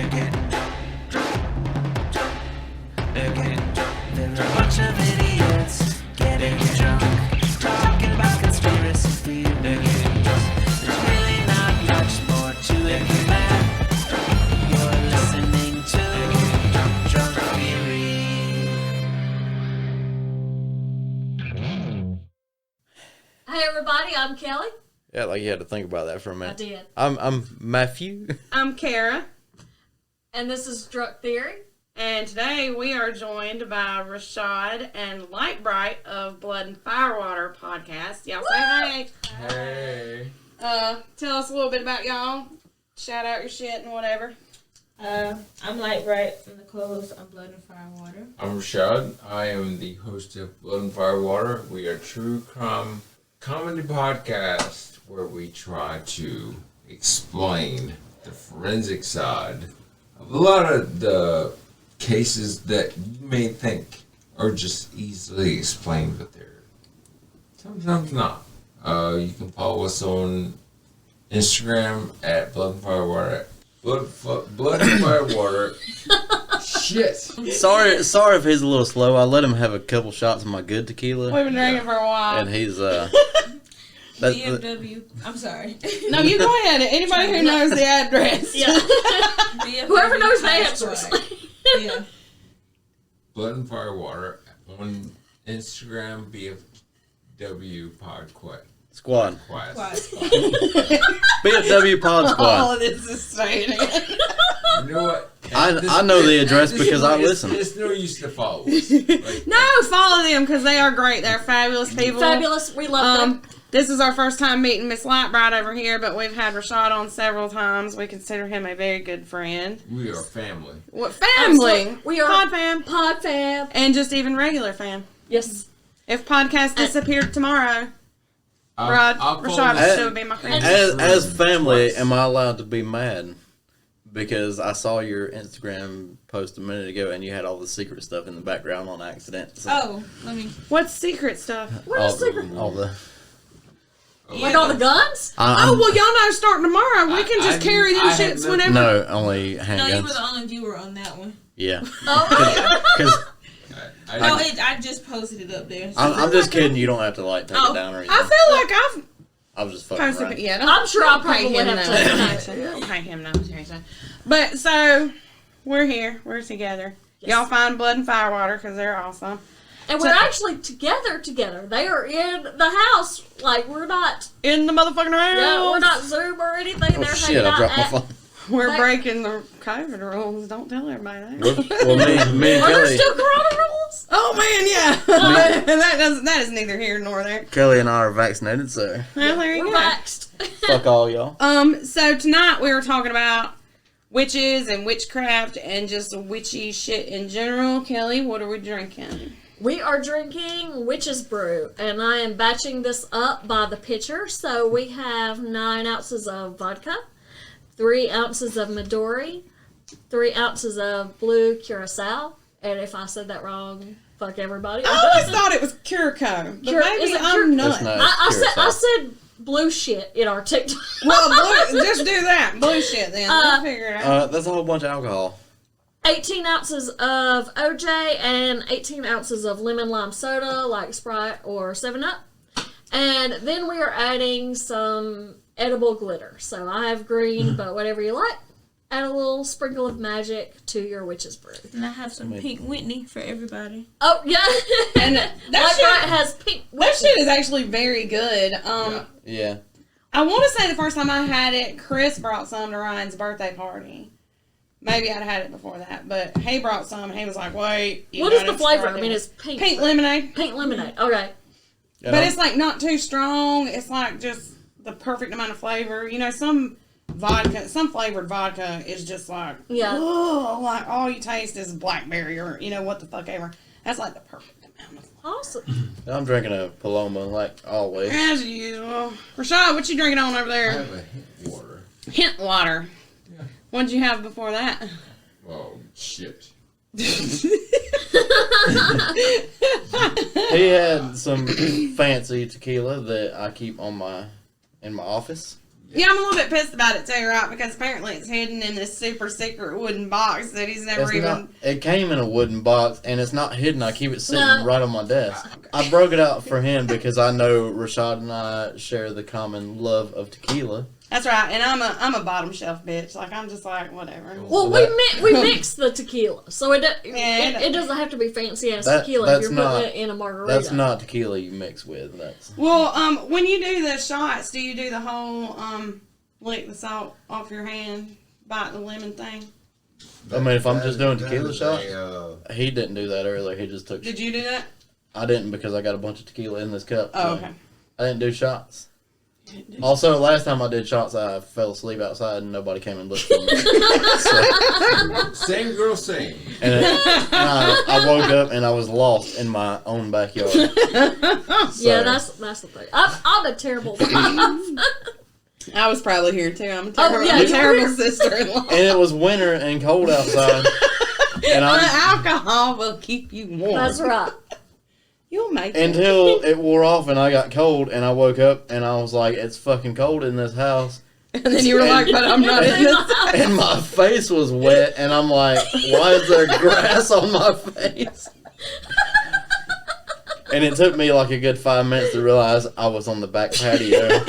They're getting drunk. They're getting drunk. They're a bunch of idiots getting drunk, talking about conspiracy theories. They're getting drunk. There's really not much more to it than that. You're listening to Drunk Theory. Hey everybody, I'm Kelly. Yeah, like you had to think about that for a minute. I did. I'm Matthew. I'm Kara, And this is Drunk Theory. and today we are joined by Rashad and Lite Brite of Blood and Firewater Podcast. Y'all say hey. Hey. Tell us a little bit about y'all. Shout out your shit and whatever. I'm Lite Brite from the co-host on Blood and Firewater. I'm Rashad. I am the host of Blood and Firewater. We are a true crime comedy podcast where we try to explain the forensic side of a lot of the cases that you may think are just easily explained, but they're sometimes not. You can follow us on Instagram at Blood and Firewater. Blood and Firewater. Shit. Sorry if he's a little slow. I let him have a couple shots of my good tequila, We've been drinking for a while. and he's BMW. I'm sorry. No, you go ahead. Anybody who knows the address. Yeah. BMW Whoever knows the Passport. answers. Yeah. Blood and Firewater on Instagram, BFW Podcast. Squad. Quest. BFW Pod All Squad. of this is saying it. You know what? I know the address because I listen. It's no use to follow us. Like, No, follow them because they are great. They're fabulous people. Fabulous. We love them. This is our first time meeting Miss Lite Brite over here, but we've had Rashad on several times. We consider him a very good friend. we are family. What family? Absolutely. We are Pod fam. Pod fam. And just even regular fam. Yes. If podcast disappeared tomorrow, I'll Rashad would you. still be my friend. As family, am I allowed to be mad? Because I saw your Instagram post a minute ago, and you had all the secret stuff in the background on accident. So Oh, let me. What's secret stuff? What is secret? all the. Like all the guns? Oh, well, y'all know starting tomorrow. We can just carry them shits whenever. No, only No, you were handguns. the only viewer on that one. Yeah, Oh, because No, I just posted it up there. I'm just kidding. You don't have to take Oh, it down or anything. I feel like I've I was just fucking posted around. it. Yeah, I'm sure I'll pay probably him have no to take attention. Don't pay him no attention. But so, we're here. We're together. Yes. Y'all find Blood and Firewater because they're awesome. and we're actually together. They are in the house. Like, we're not, In the motherfucking house. we're not Zoom or anything. Oh They're shit! hanging I out dropped my at, phone. We're They- breaking the COVID rules. Don't tell everybody that. Well, me and Are there Kelly, still Corona rules? Oh man, yeah. that is neither here nor there. Kelly and I are vaccinated, so Well, there you We're go. waxed. fuck all y'all. So tonight we were talking about witches and witchcraft and just witchy shit in general. Kelly, what are we drinking? We are drinking Witch's Brew, and I am batching this up by the pitcher. So we have 9 ounces of vodka, 3 ounces of Midori, 3 ounces of blue curacao, and if I said that wrong, fuck everybody. I always thought it was Curacao, but Cura- maybe is it I'm That's nuts. not- I said blue shit in our TikTok. Well, just do that. Bullshit then. We'll figure it out. That's a whole bunch of alcohol. 18 ounces of OJ and 18 ounces of lemon lime soda, like Sprite or 7-Up. And then we are adding some edible glitter. So I have green, but whatever you like. Add a little sprinkle of magic to your Witch's Brew. And I have some pink Whitney for everybody. Oh, yeah. And that Lite shit, Brite has pink. that shit is actually very good. Yeah. I want to say the first time I had it, Chris brought some to Ryan's birthday party. Maybe I'd had it before that, but he brought some and he was like, wait. What is the flavor? I mean, it's pink. pink lemonade. Pink lemonade. Okay. But it's like not too strong. It's like just the perfect amount of flavor. You know, some flavored vodka is just like, Yeah. oh, like all you taste is blackberry or, you know, what the fuck ever. That's like the perfect amount of Awesome. I'm drinking a Paloma like always. as usual. Rashad, what you drinking on over I there? have a hint water. Hint water. Yeah. What'd you have before that? Oh, shit. He had some fancy tequila that I keep in my office. Yeah, I'm a little bit pissed about it too, right? Because apparently it's hidden in this super secret wooden box that he's never It came in a wooden box, and it's not hidden. I keep it sitting No. right on my desk. I broke it out for him because I know Rashad and I share the common love of tequila. That's right, and I'm a bottom shelf bitch. Like, I'm just like, whatever. Well, we mix the tequila, so it Yeah. doesn't have to be fancy ass That- tequila if that's you're not- putting it in a margarita. That's not tequila you mix with. That's Well, when you do the shots, do you do the whole lick the salt off your hand, bite the lemon thing? I mean, if I'm just doing tequila is shots, a, he didn't do that earlier. He just took. Did you do that? I didn't because I got a bunch of tequila in this cup. Oh, so okay. I didn't do shots. Also, last time I did shots, I fell asleep outside and nobody came and looked for me. Same girl, same. And I woke up and I was lost in my own backyard. Yeah, that's the thing. I'm a terrible wife. I was probably here too. I'm a Oh, terrible, yeah, I'm a you terrible were. sister-in-law. And it was winter and cold outside. And Alcohol will keep you warm. That's right. You'll make it. until it wore off and I got cold and I woke up and I was like, it's fucking cold in this house. And then you were like, but I'm not in this. And my face was wet and I'm like, why is there grass on my face? And it took me like a good 5 minutes to realize I was on the back patio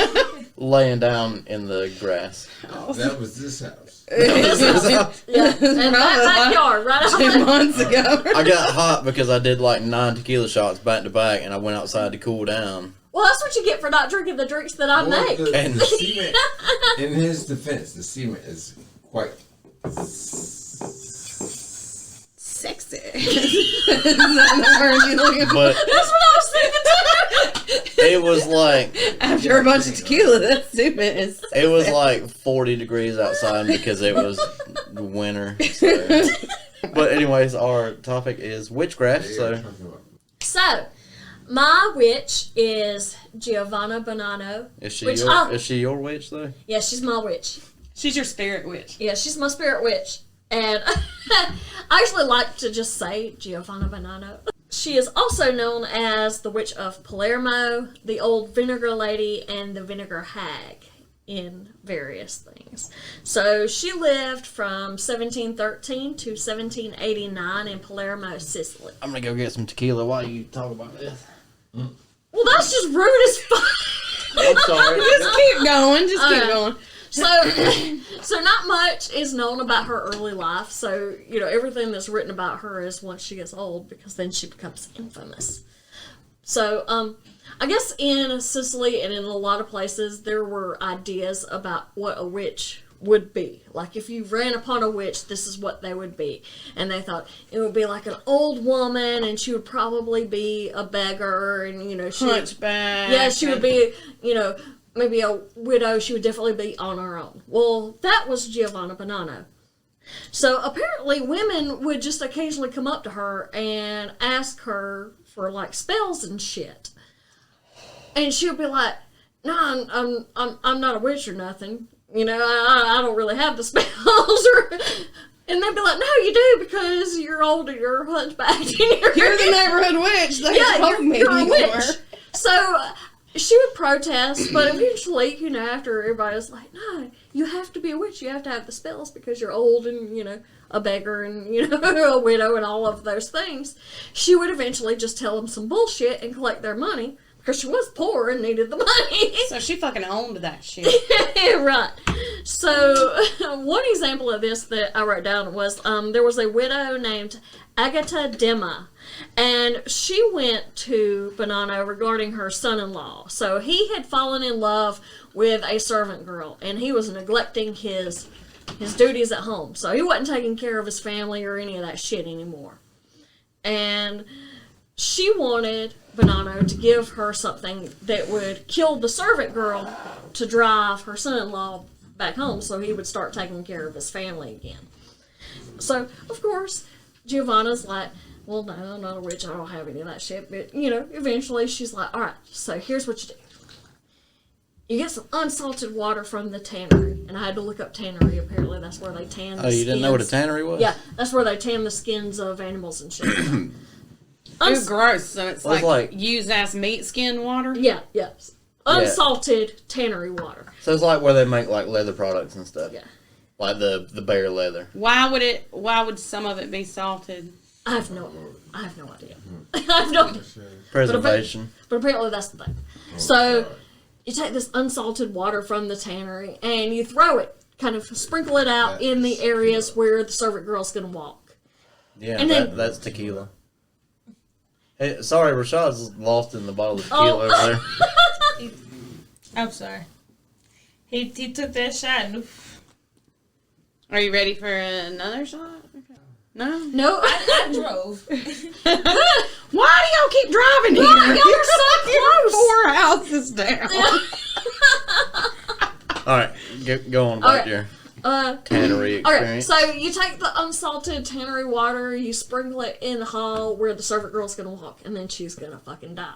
laying down in the grass. That was this house. Yeah, and that backyard, right out 2 there. months ago. I got hot because I did like 9 tequila shots back to back and I went outside to cool down. Well, that's what you get for not drinking the drinks that I Well, make. And- the cement, in his defense, the cement is quite Sexy. Is that the word you're looking for? But That's what I was thinking too. it was like After a bunch of tequila, that stupid is. it was like 40 degrees outside because it was winter. So. But anyways, our topic is witchcraft. So So, my witch is Giovanna Bonanno. is she Which is she your witch though? Yeah, she's my witch. She's your spirit witch. Yeah, she's my spirit witch. And I actually like to just say Giovanna Bonanno. She is also known as the Witch of Palermo, the Old Vinegar Lady, and the Vinegar Hag in various things. So she lived from 1713 to 1789 in Palermo, Sicily. I'm gonna go get some tequila while you talk about this. Well, that's just rude as fuck. I'm sorry. Just keep going. Just keep Okay. going. So not much is known about her early life. So, everything that's written about her is once she gets old, because then she becomes infamous. So, I guess in Sicily and in a lot of places, there were ideas about what a witch would be. Like, if you ran upon a witch, this is what they would be. And they thought it would be like an old woman, and she would probably be a beggar, and, she would, Hunchback. yeah, she would be, maybe a widow. She would definitely be on her own. Well, that was Giovanna Bonanno. So apparently women would just occasionally come up to her and ask her for like spells and shit. And she would be like, "No, I'm not a witch or nothing. I don't really have the spells." And they'd be like, "No, you do, because you're old and you're hunchback and You're the neighborhood witch. They told me you're a you witch." were. So she would protest, but eventually, after everybody was like, "No, you have to be a witch. You have to have the spells because you're old and, a beggar and, a widow and all of those things," she would eventually just tell them some bullshit and collect their money because she was poor and needed the money. So she fucking owned that shit. Right. So, one example of this that I wrote down was there was a widow named Agatha Dema, and she went to Bonanno regarding her son-in-law. So, he had fallen in love with a servant girl, and he was neglecting his duties at home. So, he wasn't taking care of his family or any of that shit anymore. And she wanted Bonanno to give her something that would kill the servant girl to drive her son-in-law back home so he would start taking care of his family again. So, of course, Giovanna's like, "Well, no, I'm not a witch. I don't have any of that shit." But, eventually she's like, "All right, so here's what you do. You get some unsalted water from the tannery." And I had to look up tannery. Apparently that's where they tan the skins. Oh, you didn't know what a tannery was? Yeah, that's where they tan the skins of animals and shit. It's gross. So it's Well, it's like- used as meat skin water. Yeah. unsalted tannery water. So it's like where they make like leather products and stuff. Yeah. Like the bear leather. Why would some of it be salted? I have no idea. I have no idea. Preservation. But apparently that's the thing. So you take this unsalted water from the tannery and you throw it, kind of sprinkle it out in the areas where the servant girl's going to walk. Yeah, And then- that's tequila. Hey, sorry, Rashad's lost in the bottle of tequila over there. I'm sorry. He took that shot and Are you ready for another shot? No. No, I drove. Why do y'all keep driving here? Y'all are so close. 4 houses down. All right, go on about Okay. your Uh, tannery okay, experience. so you take the unsalted tannery water, you sprinkle it in the hall where the servant girl's gonna walk, and then she's gonna fucking die.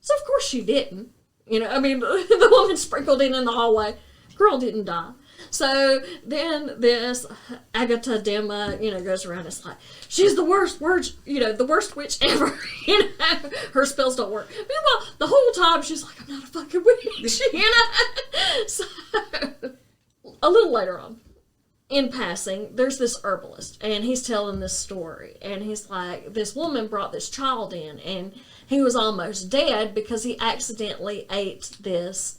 So of course she didn't. You know, I mean, the woman sprinkled it in the hallway. Girl didn't die. So then this Agatha Demma, goes around. It's like, she's the worst the worst witch ever. Her spells don't work. Meanwhile, the whole time she's like, I'm not a fucking witch. So a little later on, in passing, there's this herbalist, and he's telling this story, and he's like, this woman brought this child in, and he was almost dead because he accidentally ate this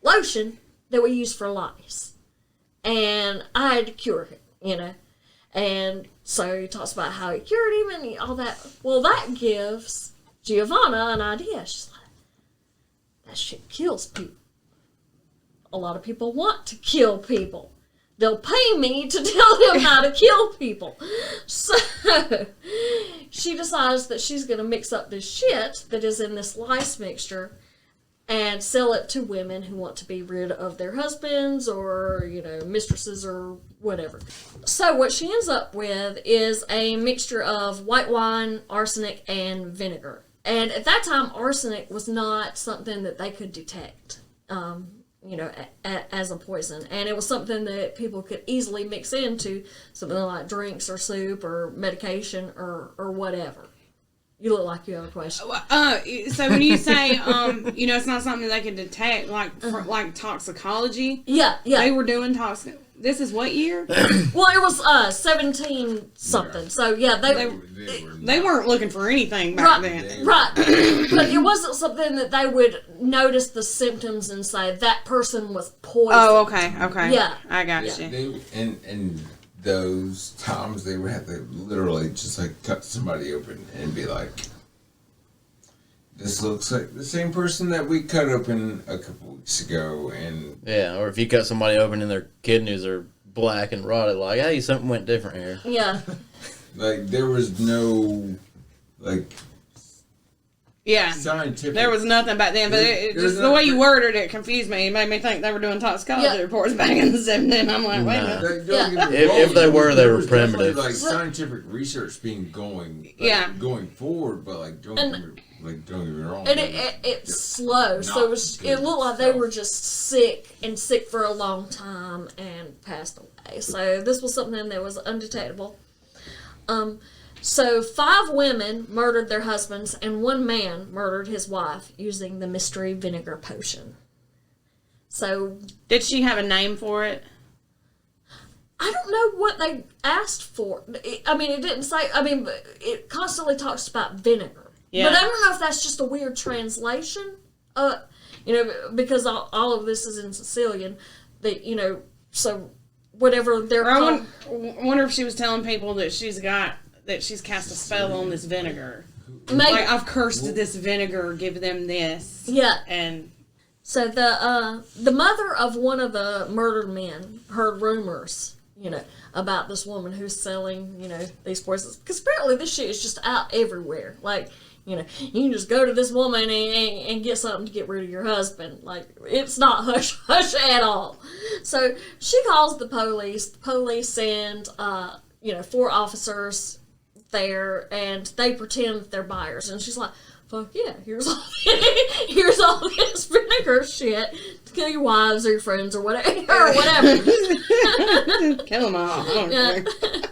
lotion that we use for lice. And I had to cure him, And so he talks about how he cured him and all that. Well, that gives Giovanna an idea. She's like, that shit kills people. A lot of people want to kill people. They'll pay me to tell them how to kill people. So she decides that she's going to mix up this shit that is in this lice mixture and sell it to women who want to be rid of their husbands or, mistresses or whatever. So what she ends up with is a mixture of white wine, arsenic, and vinegar. And at that time, arsenic was not something that they could detect, as a poison. And it was something that people could easily mix into something like drinks or soup or medication or whatever. You look like you have a question. So when you say, it's not something they can detect, like toxicology. Yeah. They were doing This is what year? Well, it was 17 something. So yeah, They weren't looking for anything back then. Right. But it wasn't something that they would notice the symptoms and say that person was poisoned. Oh, okay. Yeah. I got Yeah. you. And those times they would have to literally just like cut somebody open and be like, this looks like the same person that we cut open a couple weeks ago. And Yeah, or if you cut somebody open and their kidneys are black and rotted, like, hey, something went different here. Yeah. like there was no like Yeah. scientific. There was nothing back then, but There's just the way you worded it confused me. It made me think they were doing toxicology reports back in the 70s. And I'm like, wait a minute. Like, don't Yeah. get me If wrong, they were, they there were was definitely, primitive. like scientific research being going forward, but like don't get me wrong. And it's slow, so it looked like they were just sick for a long time and passed away. So this was something that was undetectable. So 5 women murdered their husbands and 1 man murdered his wife using the mystery vinegar potion. So Did she have a name for it? I don't know what they asked for. It didn't say. But it constantly talks about vinegar. Yeah. But I don't know if that's just a weird translation. Because all of this is in Sicilian. So whatever they're I called. wonder if she was telling people that she's cast a spell on this vinegar. Maybe. Like, I've cursed this vinegar, give them this. Yeah. And So the mother of one of the murdered men heard rumors, about this woman who's selling, these poisons. Because apparently this shit is just out everywhere. Like, you can just go to this woman and get something to get rid of your husband. Like, it's not hush-hush at all. So she calls the police. The police send, 4 officers there, and they pretend that they're buyers. And she's like, fuck yeah, here's all this vinegar shit to kill your wives or your friends or whatever. kill them all. I don't Yeah. care.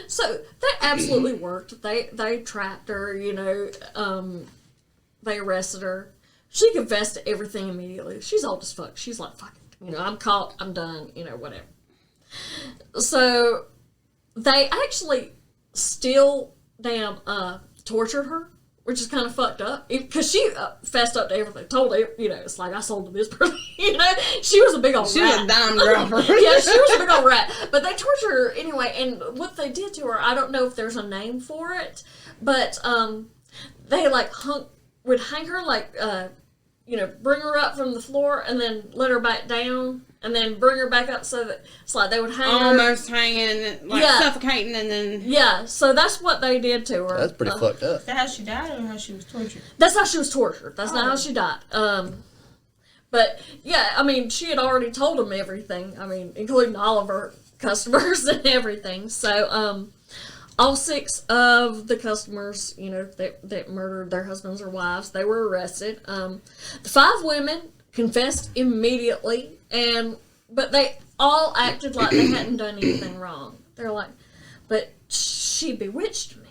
So that absolutely worked. They trapped her, they arrested her. She confessed to everything immediately. She's old as fuck. She's like, fuck it. You know, I'm caught. I'm done. You know, whatever. So they actually still tortured her, which is kind of fucked up. Because she fessed up to everything. Told her, you know, it's like, I sold to this person. You know, she was a big old She rat. was a dime dropper. Yeah, she was a big old rat. But they tortured her anyway. And what they did to her, I don't know if there's a name for it. But they like would hang her like, you know, bring her up from the floor and then let her back down. And then bring her back up so that it's like they would hang her. Almost hanging, like suffocating, and then... Yeah, so that's what they did to her. That's pretty fucked up. Is that how she died or how she was tortured? That's how she was tortured. That's not how she died. But, yeah, I mean, she had already told them everything. I mean, including all of her customers and everything. So, all 6 of the customers, you know, that murdered their husbands or wives, they were arrested. The 5 women confessed immediately, but they all acted like they hadn't done anything wrong. They're like, but she bewitched me,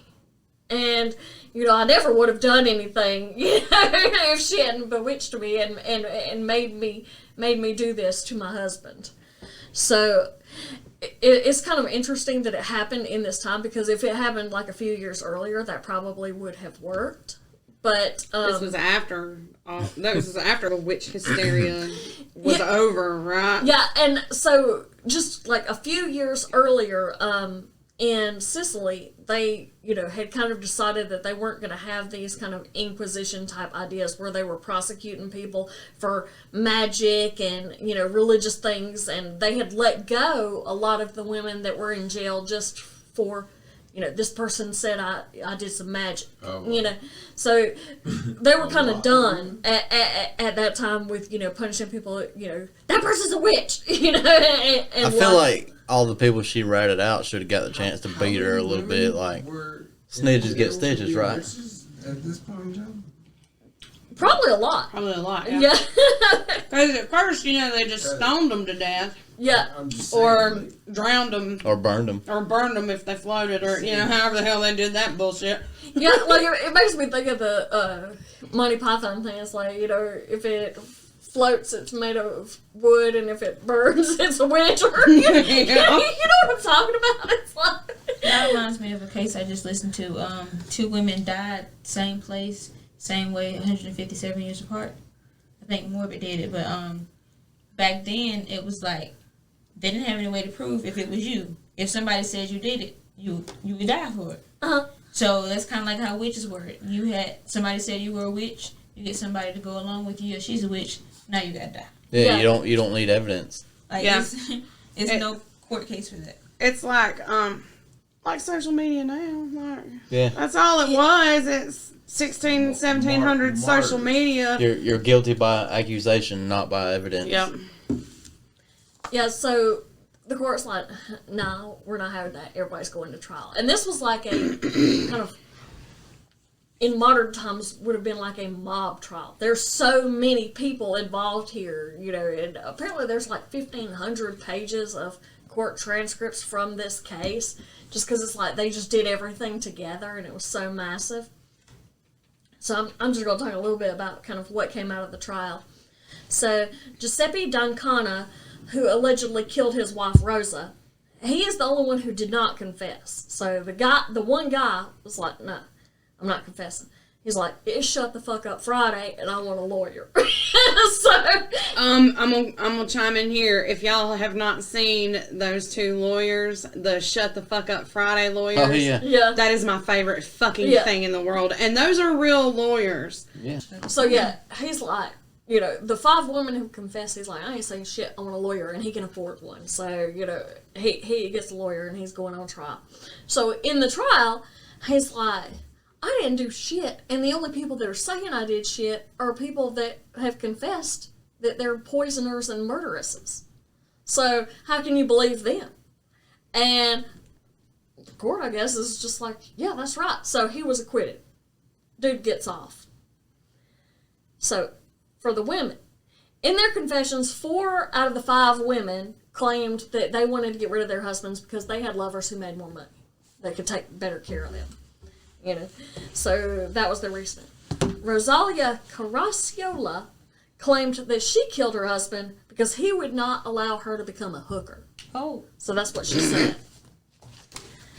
and you know, I never would have done anything, you know, if she hadn't bewitched me and made me do this to my husband. So it's kind of interesting that it happened in this time, because if it happened like a few years earlier, that probably would have worked. But this was after the witch hysteria was over, right? Yeah, and so just like a few years earlier, in Sicily, they, you know, had kind of decided that they weren't going to have these kind of Inquisition type ideas where they were prosecuting people for magic and, you know, religious things, and they had let go a lot of the women that were in jail just for, you know, this person said I did some magic, you know, so they were kind of done at that time with, you know, punishing people, you know, that person's a witch, you know. And I feel like all the people she ratted out should have got the chance to beat her a little bit, like snitches get stitches, right? At this point in time? Probably a lot. Yeah. Because at first, you know, they just stoned them to death. Yeah. I'm just saying, Or drowned them. Or burned them. Or burned them if they floated, or, you know, however the hell they did that bullshit. Yeah, like it makes me think of the Monty Python thing. It's like, you know, if it floats, it's made of wood, and if it burns, it's a witch. Or, you know what I'm talking about? It's like... That reminds me of a case I just listened to. 2 women died, same place, same way, 157 years apart. I think Morbid did it, but back then it was like they didn't have any way to prove if it was you. If somebody said you did it, you would die for it. Uh-huh. So that's kind of like how witches work. You had somebody said you were a witch, you get somebody to go along with you. She's a witch. Now you gotta die. Yeah, you don't need evidence. Like it's no court case for that. It's like social media now. Like, Yeah. that's all it was. It's 1700 social media. You're guilty by accusation, not by evidence. Yep. Yeah, so the court's like, no, we're not having that. Everybody's going to trial. And this was like a kind of, in modern times, would have been like a mob trial. There's so many people involved here, you know, and apparently there's like 1,500 pages of court transcripts from this case, just because it's like they just did everything together and it was so massive. So I'm just going to talk a little bit about kind of what came out of the trial. So Giuseppe D'Ancona, who allegedly killed his wife Rosa, he is the only one who did not confess. So the one guy was like, no, I'm not confessing. He's like, it's Shut the Fuck Up Friday, and I want a lawyer. I'm gonna chime in here. If y'all have not seen those 2 lawyers, the Shut the Fuck Up Friday lawyers, Oh, yeah. Yeah. that is my favorite fucking thing in the world. And those are real lawyers. Yeah. So yeah, he's like, you know, the 5 women who confessed, he's like, I ain't saying shit, I want a lawyer, and he can afford one. So, you know, he gets a lawyer, and he's going on trial. So in the trial, he's like, I didn't do shit, and the only people that are saying I did shit are people that have confessed that they're poisoners and murderesses. So how can you believe them? And the court, I guess, is just like, yeah, that's right. So he was acquitted. Dude gets off. So for the women, in their confessions, 4 out of the 5 women claimed that they wanted to get rid of their husbands because they had lovers who made more money. They could take better care of them. You know, so that was their reasoning. Rosalia Caracciolo claimed that she killed her husband because he would not allow her to become a hooker. Oh. So that's what she said.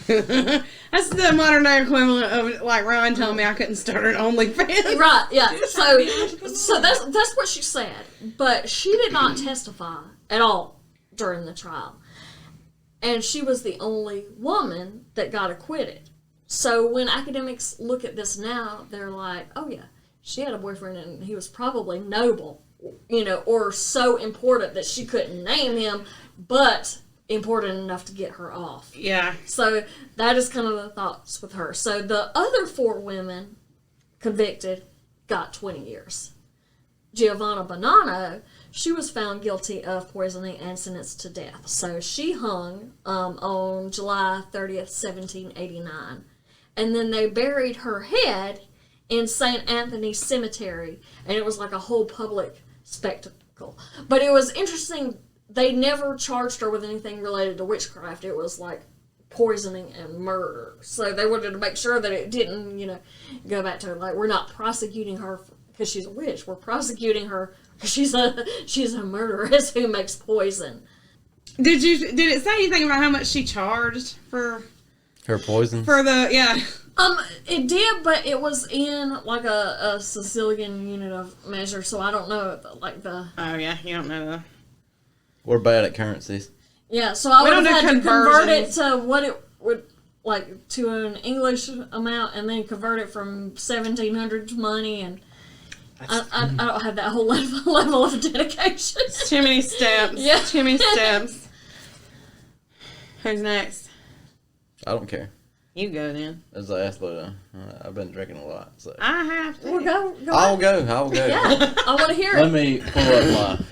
That's the modern day equivalent of like Ryan telling me I couldn't start an OnlyFans. Right, yeah. So that's what she said. But she did not testify at all during the trial. And she was the only woman that got acquitted. So when academics look at this now, they're like, oh yeah, she had a boyfriend and he was probably noble, or so important that she couldn't name him, but important enough to get her off. Yeah. So that is kind of the thoughts with her. So the other 4 women convicted got 20 years. Giovanna Bonanno, she was found guilty of poisoning and sentenced to death. So she hung on July 30th, 1789. And then they buried her head in St. Anthony's Cemetery. And it was like a whole public spectacle. But it was interesting. They never charged her with anything related to witchcraft. It was like poisoning and murder. So they wanted to make sure that it didn't, go back to like, we're not prosecuting her because she's a witch. We're prosecuting her because she's a murderess who makes poison. Did it say anything about how much she charged for Her poison? It did, but it was in like a Sicilian unit of measure, so I don't know Oh yeah, you don't know the. We're bad at currencies. Yeah, so I We would don't have do had to convert it conversions. to what it would, like, to an English amount, and then convert it from 1700s money, and I don't have that whole level of dedication. It's too many steps. Yeah. Too many steps. Who's next? I don't care. You go then. As I asked, but I've been drinking a lot. So I have to. Well, go. I'll go. Yeah, I want to hear Let it. me pull up my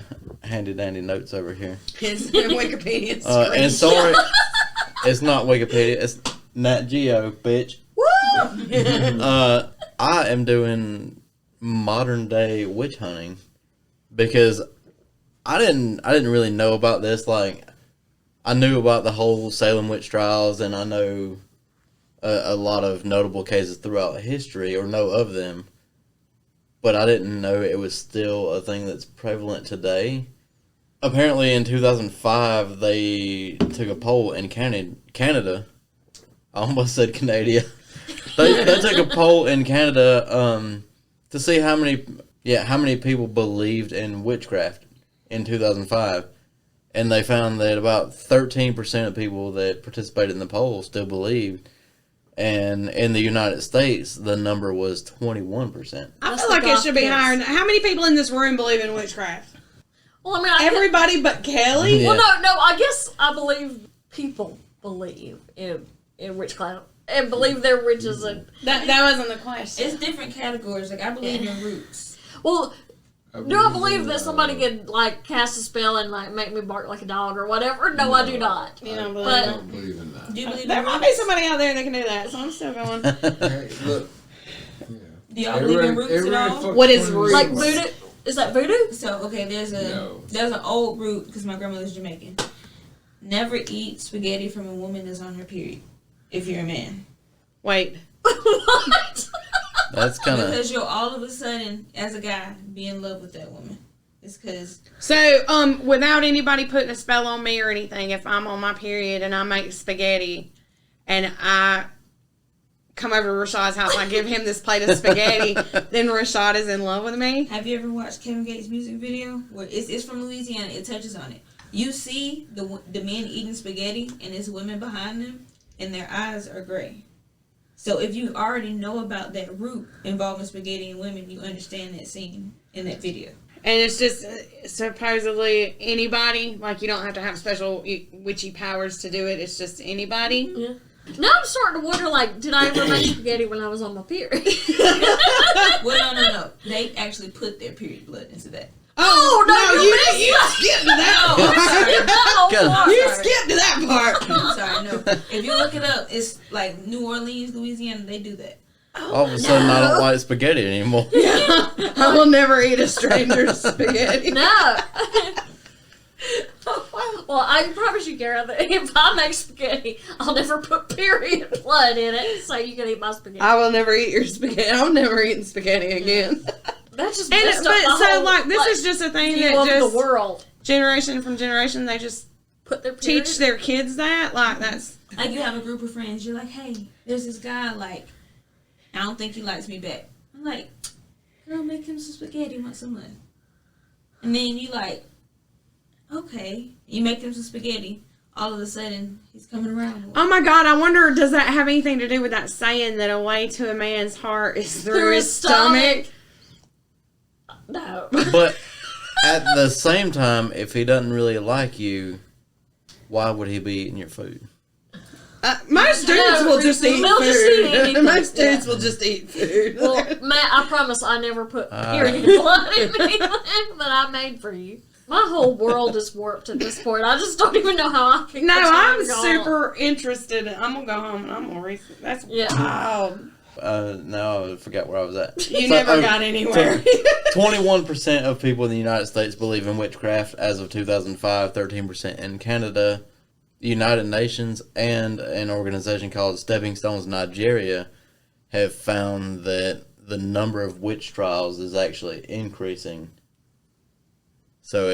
handy dandy notes over here. It's Wikipedia And sorry, it's not Wikipedia. It's Nat Geo, bitch. Woo! I am doing modern day witch hunting because I didn't really know about this. Like, I knew about the whole Salem witch trials, and I know a lot of notable cases throughout history, or know of them. But I didn't know it was still a thing that's prevalent today. Apparently, in 2005, they took a poll in Canada. I almost said Canada. They took a poll in Canada to see how many people believed in witchcraft in 2005, and they found that about 13% of people that participated in the poll still believed. And in the United States, the number was 21%. I feel like it should be higher. How many people in this room believe in witchcraft? Well, I mean, Everybody but Kelly? Yeah. Well, no, I guess I believe people believe in witchcraft and believe they're witches. And That wasn't the question. It's different categories. Like, I believe in roots. well, do I believe that somebody could like cast a spell and like make me bark like a dog or whatever? No, I do not. You don't believe But- I that? don't believe in that. Do you believe There in might be roots? somebody out there that can do that, so I'm still going. Hey, look. Yeah. Do y'all believe in roots at all? What is roots? Like voodoo? Is that voodoo? So, okay, there's No. an old root, because my grandmother's Jamaican. Never eat spaghetti from a woman that's on her period, if you're a man. Wait. What? That's kind of... Because you'll all of a sudden, as a guy, be in love with that woman. It's because... So, without anybody putting a spell on me or anything, if I'm on my period and I make spaghetti and I come over to Rashad's house and I give him this plate of spaghetti, then Rashad is in love with me? Have you ever watched Kevin Gates' music video? Where it's from Louisiana, it touches on it. You see the men eating spaghetti and there's women behind them and their eyes are gray. So if you already know about that root involving spaghetti and women, you understand that scene in that video. And it's just supposedly anybody, like you don't have to have special witchy powers to do it, it's just anybody. Yeah. Now I'm starting to wonder, like, did I ever make spaghetti when I was on my period? Well, no. They actually put their period blood into that. Oh, no, you missed you that. skipped to that No, part. I'm sorry. No, You Sorry. skipped to that part. I'm sorry, no. If you look it up, it's like New Orleans, Louisiana, they do that. All of a sudden, I don't like spaghetti anymore. I will never eat a stranger's spaghetti. no. Well, I promise you, Kara, that if I make spaghetti, I'll never put period blood in it, so you can eat my spaghetti. I will never eat your spaghetti. I'm never eating spaghetti again. That's just And messed but up my so whole, like this is just a thing view that of just the world. generation from generation they just Put their period. teach their kids that like that's Like you have a group of friends, you're like, hey, there's this guy, like, I don't think he likes me back. I'm like, girl, make him some spaghetti, want some money. And then you like, okay, you make him some spaghetti. All of a sudden, he's coming around. oh my god, I wonder does that have anything to do with that saying that a way to a man's heart is through his stomach? No. But at the same time, if he doesn't really like you, why would he be eating your food? Most dudes will just eat they'll just eat food. anything. Most dudes will just eat food. Well, Matt, I promise I never put period blood in anything that I made for you. My whole world is warped at this point. I just don't even know how I can. No, I'm super interested. I'm gonna go home and I'm gonna research. That's wild. No, I forgot where I was at. You never got anywhere. 21% of people in the United States believe in witchcraft as of 2005, 13% in Canada. The United Nations and an organization called Stepping Stones Nigeria have found that the number of witch trials is actually increasing. So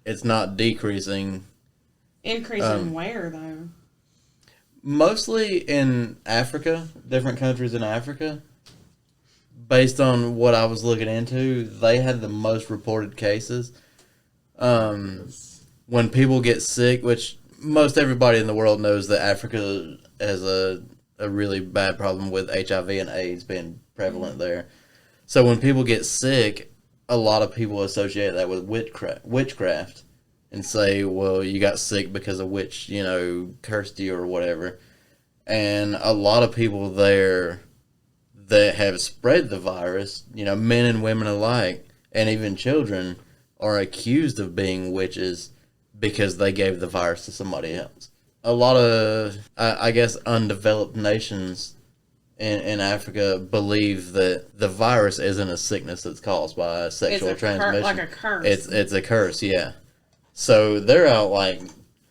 it's not decreasing. Increasing where though? Mostly in Africa, different countries in Africa. Based on what I was looking into, they had the most reported cases. When people get sick, which most everybody in the world knows that Africa has a really bad problem with HIV and AIDS being prevalent there. So when people get sick, a lot of people associate that with witchcraft and say, well, you got sick because a witch, cursed you or whatever. And a lot of people there that have spread the virus, men and women alike, and even children, are accused of being witches because they gave the virus to somebody else. A lot of, I guess, undeveloped nations in Africa believe that the virus isn't a sickness that's caused by sexual transmission. Like a curse. It's a curse, yeah. So they're out, like,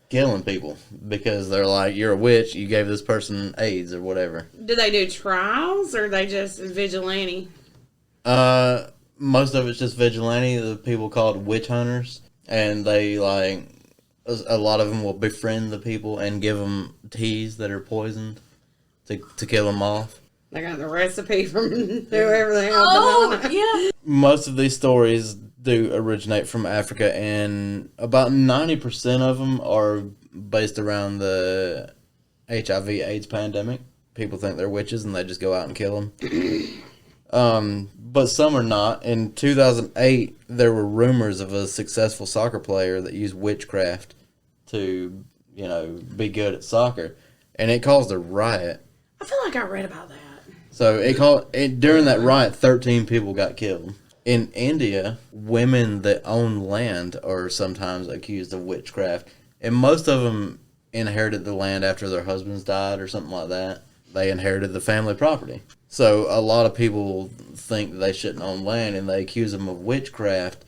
killing people because they're like, you're a witch, you gave this person AIDS or whatever. Do they do trials or are they just vigilante? Most of it's just vigilante, the people called witch hunters, and they, like, a lot of them will befriend the people and give them teas that are poisoned to kill them off. They got the recipe from whoever they are. Oh, yeah. Most of these stories do originate from Africa, and about 90% of them are based around the HIV/AIDS pandemic. People think they're witches and they just go out and kill them. But some are not. In 2008, there were rumors of a successful soccer player that used witchcraft to, be good at soccer, and it caused a riot. I feel like I read about that. So during that riot, 13 people got killed. In India, women that own land are sometimes accused of witchcraft, and most of them inherited the land after their husbands died or something like that. They inherited the family property. So a lot of people think that they shouldn't own land, and they accuse them of witchcraft,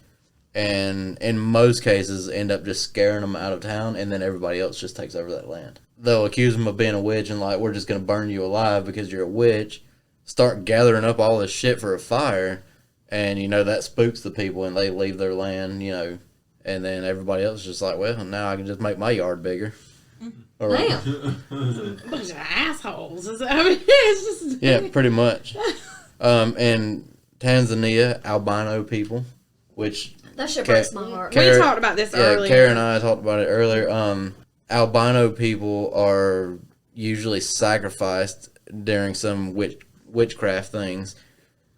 and in most cases end up just scaring them out of town, and then everybody else just takes over that land. They'll accuse them of being a witch and like, we're just going to burn you alive because you're a witch, start gathering up all this shit for a fire, and, that spooks the people, and they leave their land, and then everybody else is just like, well, now I can just make my yard bigger. Or, Damn. Bunch of assholes. It's just... Yeah, pretty much. In Tanzania, albino people, which... That shit breaks my heart. We talked about this earlier. Kara and I talked about it earlier. Albino people are usually sacrificed during some witchcraft things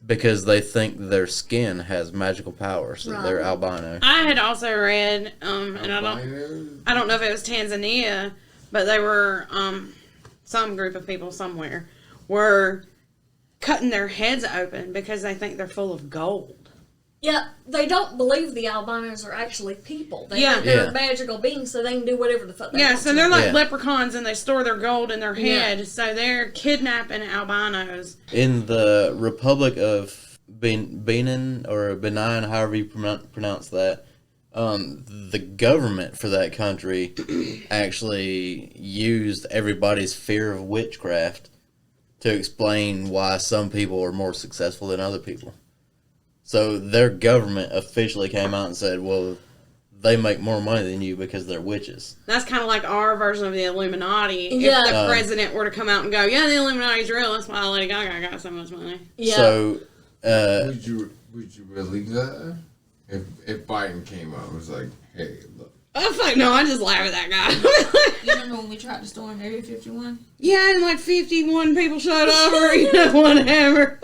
because they think their skin has magical powers. So they're albino. I had also read, and I don't know if it was Tanzania, but they were some group of people somewhere were cutting their heads open because they think they're full of gold. Yeah, they don't believe the albinos are actually people. They Yeah. think they're Yeah. magical beings, so they can do whatever the fuck they Yeah, want so to. they're like Yeah. leprechauns and they store their gold in their head. Yeah. So they're kidnapping albinos. In the Republic of Benin, or Benin, however you pronounce that, The government for that country actually used everybody's fear of witchcraft to explain why some people are more successful than other people. So their government officially came out and said, well, they make more money than you because they're witches. That's kind of like our version of the Illuminati. Yeah. If the president were to come out and go, yeah, the Illuminati's real, that's why Lady Gaga got so much money. Yeah. So, Would you believe that? If Biden came out and was like, hey, look. Oh, fuck no, I just laugh at that guy. You remember when we tried to storm Area 51? Yeah, and like 51 people showed up or, whatever.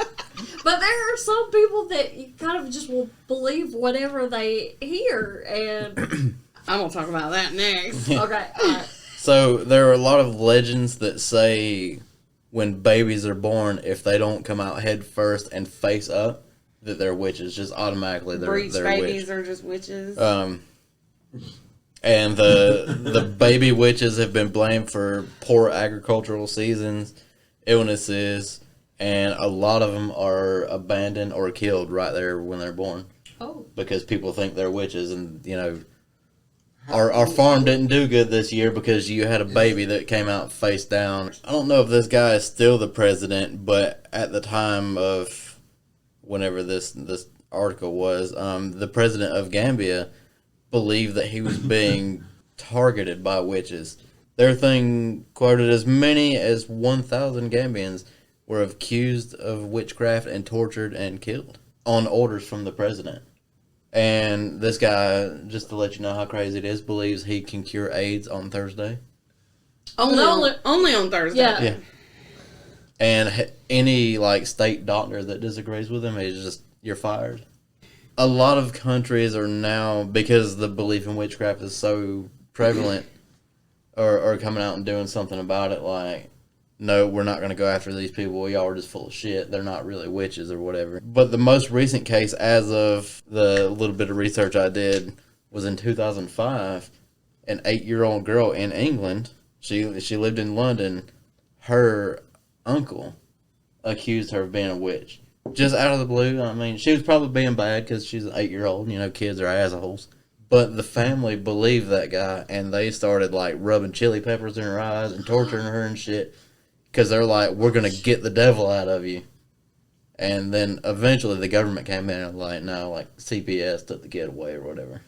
But there are some people that you kind of just will believe whatever they hear, and I'm going to talk about that next. okay, all right. So there are a lot of legends that say when babies are born, if they don't come out head first and face up, that they're witches. Just automatically, Breech they're babies witch. are just witches. And the baby witches have been blamed for poor agricultural seasons, illnesses, and a lot of them are abandoned or killed right there when they're born. Oh. Because people think they're witches, and our farm didn't do good this year because you had a baby that came out face down. I don't know if this guy is still the president, but at the time of whenever this article was, the president of Gambia believed that he was being targeted by witches. Their thing quoted as many as 1,000 Gambians were accused of witchcraft and tortured and killed on orders from the president. And this guy, just to let you know how crazy it is, believes he can cure AIDS on Thursday. Only on Thursday. Yeah. And any state doctor that disagrees with him, he's just, you're fired. A lot of countries are now, because the belief in witchcraft is so prevalent, are coming out and doing something about it, like, no, we're not going to go after these people. Y'all are just full of shit. They're not really witches or whatever. But the most recent case, as of the little bit of research I did, was in 2005. An 8-year-old girl in England, she lived in London, her uncle accused her of being a witch. Just out of the blue. I mean, she was probably being bad because she's an 8-year-old. Kids are assholes. But the family believed that guy, and they started, rubbing chili peppers in her eyes and torturing her and shit. Because they're like, we're going to get the devil out of you. And then eventually the government came in and no, CPS took the kid away or whatever.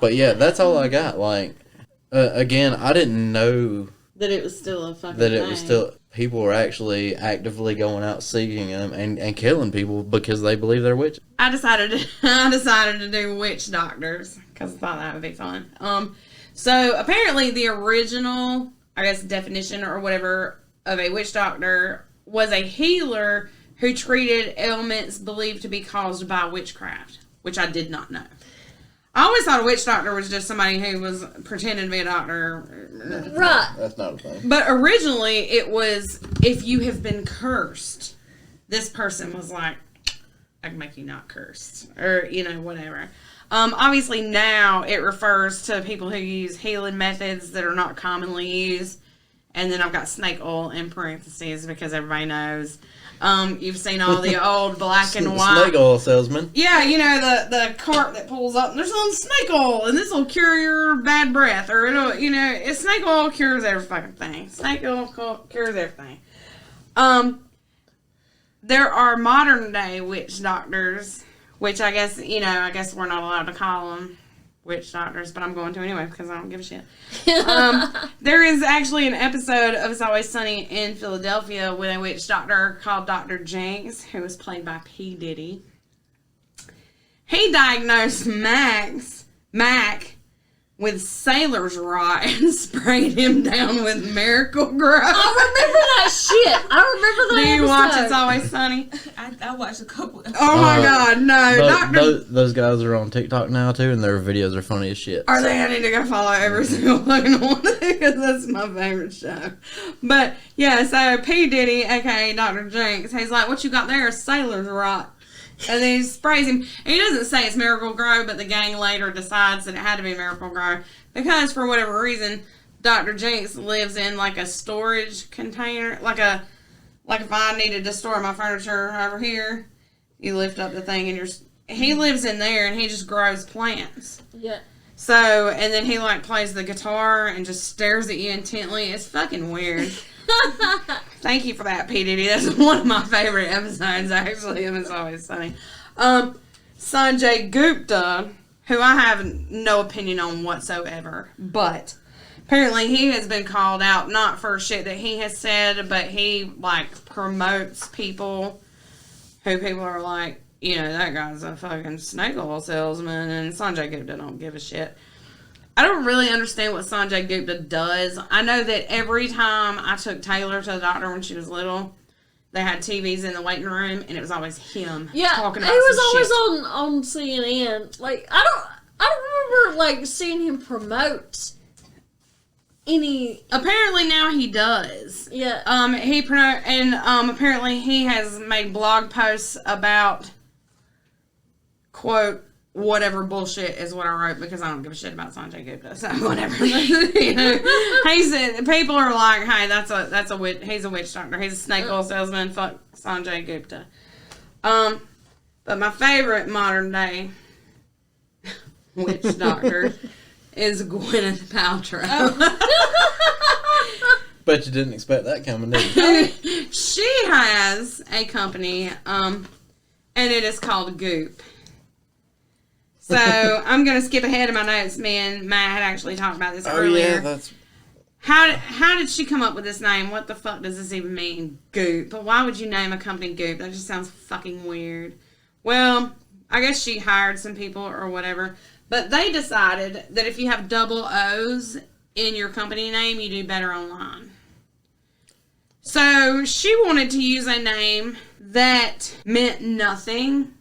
But yeah, that's all I got. Again, I didn't know That it was still a fucking that it thing. was still, people were actually actively going out seeking them and killing people because they believe they're witches. I decided to do witch doctors because I thought that would be fun. So apparently the original, I guess, definition or whatever of a witch doctor was a healer who treated ailments believed to be caused by witchcraft, which I did not know. I always thought a witch doctor was just somebody who was pretending to be a doctor. Right. That's not a thing. But originally it was, if you have been cursed, this person was like, I can make you not cursed. Or, whatever. Obviously now it refers to people who use healing methods that are not commonly used. And then I've got snake oil in parentheses because everybody knows. You've seen all the old black and white. Snake oil salesman. Yeah, the cart that pulls up and there's some snake oil and this will cure your bad breath. Or, snake oil cures every fucking thing. Snake oil cures everything. There are modern day witch doctors, which I guess we're not allowed to call them witch doctors, but I'm going to anyway because I don't give a shit. There is actually an episode of It's Always Sunny in Philadelphia with a witch doctor called Dr. Jenks, who was played by P. Diddy. He diagnosed Mac with sailor's rot and sprayed him down with Miracle Grow. I remember that shit. I remember that. Do you episode. watch It's Always Sunny? I watched a couple. Oh my God, no. Those guys are on TikTok now too, and their videos are funny as shit. Are they? I need to go follow every single fucking one because that's my favorite show. But yeah, so P. Diddy, aka Dr. Jenks, he's like, what you got there is sailor's rot. And then he sprays him. And he doesn't say it's Miracle Grow, but the gang later decides that it had to be Miracle Grow because for whatever reason, Dr. Jenks lives in a storage container, like if I needed to store my furniture over here, you lift up the thing and he lives in there and he just grows plants. Yeah. So, and then he like plays the guitar and just stares at you intently. It's fucking weird. Thank you for that, P. Diddy. That's one of my favorite episodes, actually. It's always funny. Sanjay Gupta, who I have no opinion on whatsoever, but apparently he has been called out, not for shit that he has said, but he, like, promotes people who people are like, you know, that guy's a fucking snake oil salesman, and Sanjay Gupta don't give a shit. I don't really understand what Sanjay Gupta does. I know that every time I took Taylor to the doctor when she was little, they had TVs in the waiting room, and it was always him talking about he was some always on CNN. Like, I don't remember, like, seeing him promote any... Apparently now he does. Yeah. Apparently he has made blog posts about, quote, whatever bullshit is what I wrote, because I don't give a shit about Sanjay Gupta, so whatever. You know, he said, people are like, hey, that's a witch, he's a witch doctor, he's a snake oil salesman, fuck Sanjay Gupta. But my favorite modern day witch doctor is Gwyneth Paltrow. Bet you didn't expect that coming, did you? She has a company, and it is called Goop. So, I'm going to skip ahead in my notes. Me and Matt had actually talked about this earlier. Yeah, that's... How did she come up with this name? What the fuck does this even mean? Goop. But why would you name a company Goop? That just sounds fucking weird. Well, I guess she hired some people or whatever. But they decided that if you have double O's in your company name, you do better online. So, she wanted to use a name that meant nothing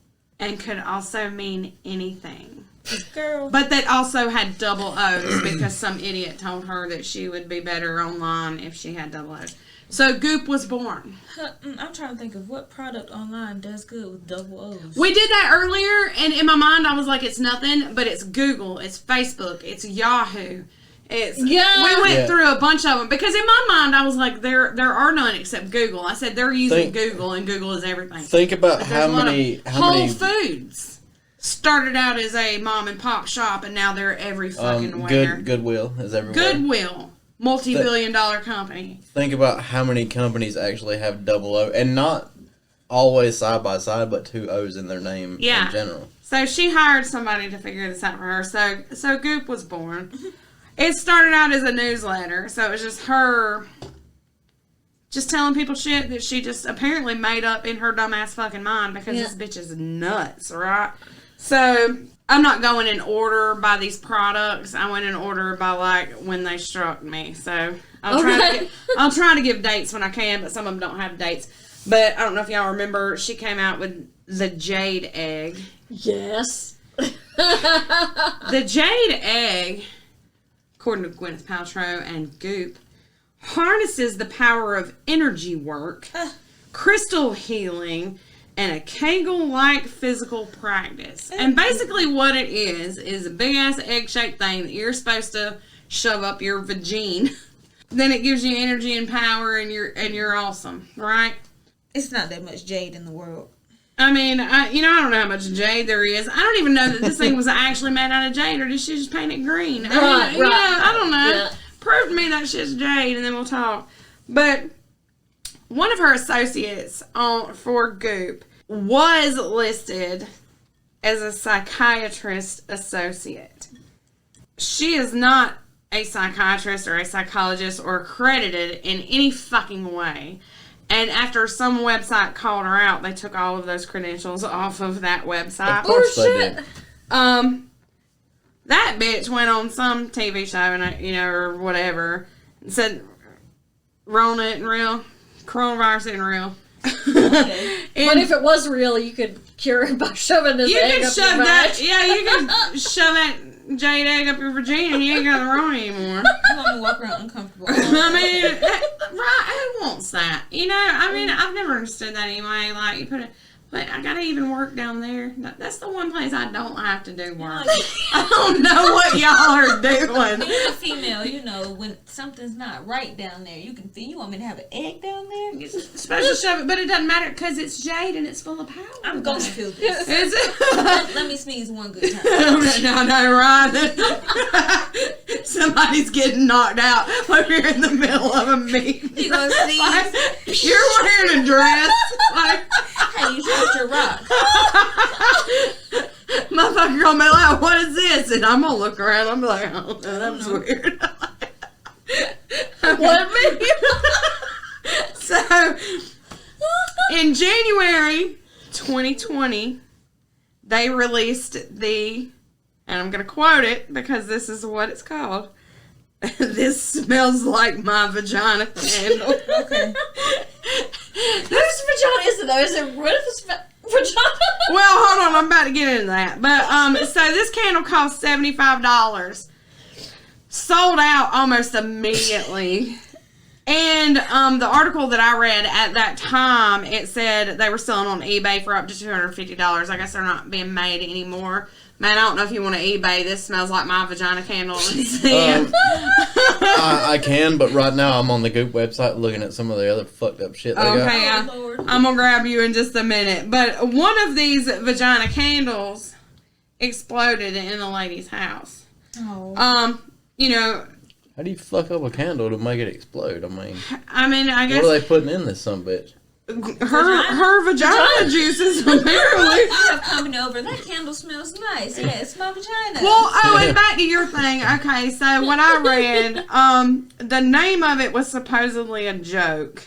and could also mean anything. Girl. But that also had double O's because some idiot told her that she would be better online if she had double O's. So Goop was born. I'm trying to think of what product online does good with double O's. We did that earlier, and in my mind I was like, it's nothing, but it's Google, it's Facebook, it's Yahoo. We went through a bunch of them because in my mind I was like, there are none except Google. I said they're using Google, and Google is everything. Think about how many Whole Foods started out as a mom and pop shop, and now they're every fucking where. Goodwill is everywhere. Goodwill, multi-billion-dollar company. Think about how many companies actually have double O, and not always side by side, but two O's in their name in general. So she hired somebody to figure this out for her. So Goop was born. It started out as a newsletter, so it was just her just telling people shit that she just apparently made up in her dumbass fucking mind because this bitch is nuts, right? So I'm not going in order by these products. I went in order by like when they struck me. So I'll try to give dates when I can, but some of them don't have dates. But I don't know if y'all remember, she came out with the Jade Egg. Yes. The Jade Egg, according to Gwyneth Paltrow and Goop, harnesses the power of energy work, crystal healing, and a Kegel-like physical practice. And basically what it is a big-ass egg-shaped thing that you're supposed to shove up your vagine. Then it gives you energy and power, and you're awesome, right? It's not that much jade in the world. I mean, I don't know how much jade there is. I don't even know that this thing was actually made out of jade, or did she just paint it green? I don't know. Yeah. Prove to me that shit's jade, and then we'll talk. But one of her associates for Goop was listed as a psychiatrist associate. She is not a psychiatrist or a psychologist or accredited in any fucking way. And after some website called her out, they took all of those credentials off of that website. Of course they did. That bitch went on some TV show and or whatever, and said, "Rona isn't real, coronavirus isn't real." But if it was real, you could cure it by shoving this egg up your vag. You could shove that Jade Egg up your vagina and you ain't got the Rona anymore. You want to walk around uncomfortable. I mean, right? Who wants that? I've never understood that anyway. Like, you put it, But I gotta even work down there. That's the one place I don't have to do work. I don't know what y'all are doing. Being a female, you know, when something's not right down there, you can feel. You want me to have an egg down there? You're supposed to shove it, but it doesn't matter because it's Jade and it's full of power. I'm going to feel this. Is it? Let me sneeze one good time. No, Ryan. Somebody's getting knocked out when you're in the middle of a meeting. You gonna sneeze? Like, you're wearing a dress. Like, Hey, you dropped your rock. motherfucker gonna be like, what is this? And I'm gonna look around. I'm like, oh, that was weird. What me? So, in January 2020, they released and I'm going to quote it because this is what it's called. This smells like my vagina candle. Okay. Whose vagina is it though? Is it Ruth's vagina? Well, hold on. I'm about to get into that. But, so this candle cost $75. Sold out almost immediately. And the article that I read at that time, it said they were selling on eBay for up to $250. I guess they're not being made anymore. Man, I don't know if you want to eBay. This smells like my vagina candle. I can, but right now I'm on the Goop website looking at some of the other fucked up shit they got. Okay, Oh, Lord. I'm going to grab you in just a minute. But one of these vagina candles exploded in a lady's house. Oh. You know, How do you fuck up a candle to make it explode? I I guess what are they putting in this sumbitch? her vagina juices apparently. I have company over. That candle smells nice. Yeah, it's my vagina. Well, and back to your thing. Okay, so what I read, the name of it was supposedly a joke.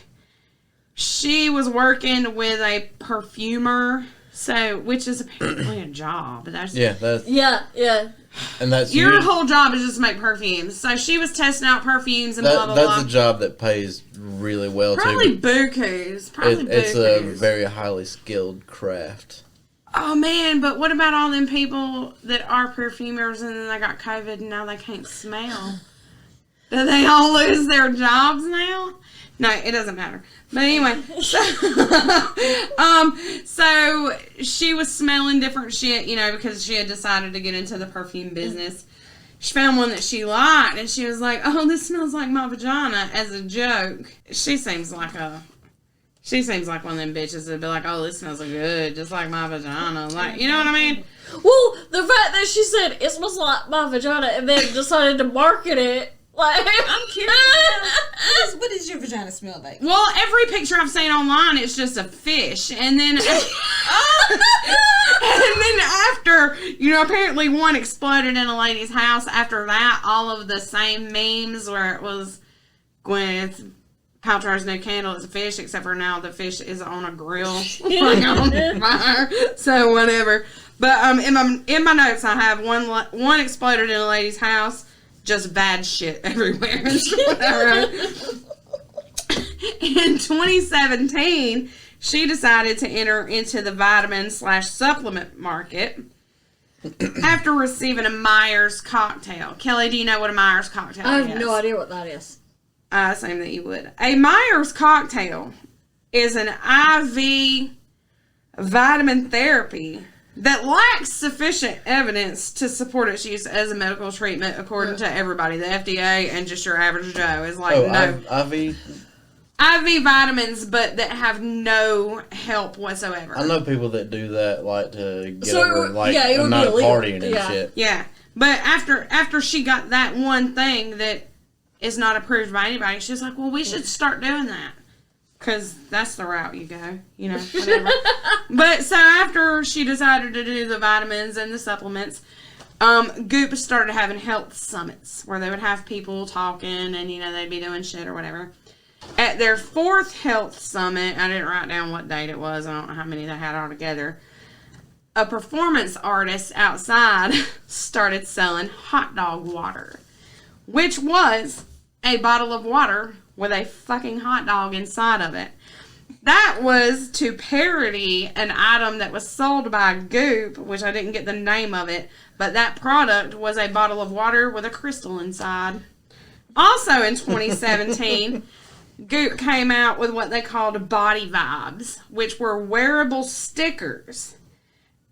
She was working with a perfumer, which is apparently a job. That's Yeah, and that's your usually- whole job is just to make perfumes. So she was testing out perfumes and blah blah that's blah. a job that pays really well Probably too. bukus. It's a very highly skilled craft. Oh man, but what about all them people that are perfumers and then they got COVID and now they can't smell? Do they all lose their jobs now? No, it doesn't matter. But anyway, so she was smelling different shit, you know, because she had decided to get into the perfume business. She found one that she liked, and she was like, "Oh, this smells like my vagina," as a joke. She seems like one of them bitches that'd be like, "Oh, this smells good, just like my vagina." Like, you know what I mean? Well, the fact that she said it smells like my vagina and then decided to market it, like, I'm curious. What does your vagina smell like? Well, every picture I've seen online, it's just a fish, and then after, you know, apparently one exploded in a lady's house. After that, all of the same memes where it was Gwyneth Paltrow's new candle is a fish, except for now the fish is on a grill, like on fire. So whatever. But in my notes, I have one exploded in a lady's house. Just bad shit everywhere. In 2017, she decided to enter into the vitamin/supplement market after receiving a Myers cocktail. Kelly, do you know what a Myers cocktail I is? have no idea what that is. Same that you would. A Myers cocktail is an IV vitamin therapy that lacks sufficient evidence to support its use as a medical treatment, according to everybody. The FDA and just your average Joe is like, no. IV vitamins, but that have no help whatsoever. I know people that do that, like to get So, over like yeah, it a would night be illegal. partying and Yeah. shit. Yeah, but after she got that one thing that is not approved by anybody, she's like, well, we should start doing that. Because that's the route you go, you know, whatever. But so after she decided to do the vitamins and the supplements, Goop started having health summits where they would have people talking and, you know, they'd be doing shit or whatever. At their fourth health summit, I didn't write down what date it was. I don't know how many they had altogether. A performance artist outside started selling hot dog water, which was a bottle of water with a fucking hot dog inside of it. That was to parody an item that was sold by Goop, which I didn't get the name of it, but that product was a bottle of water with a crystal inside. Also in 2017, Goop came out with what they called body vibes, which were wearable stickers.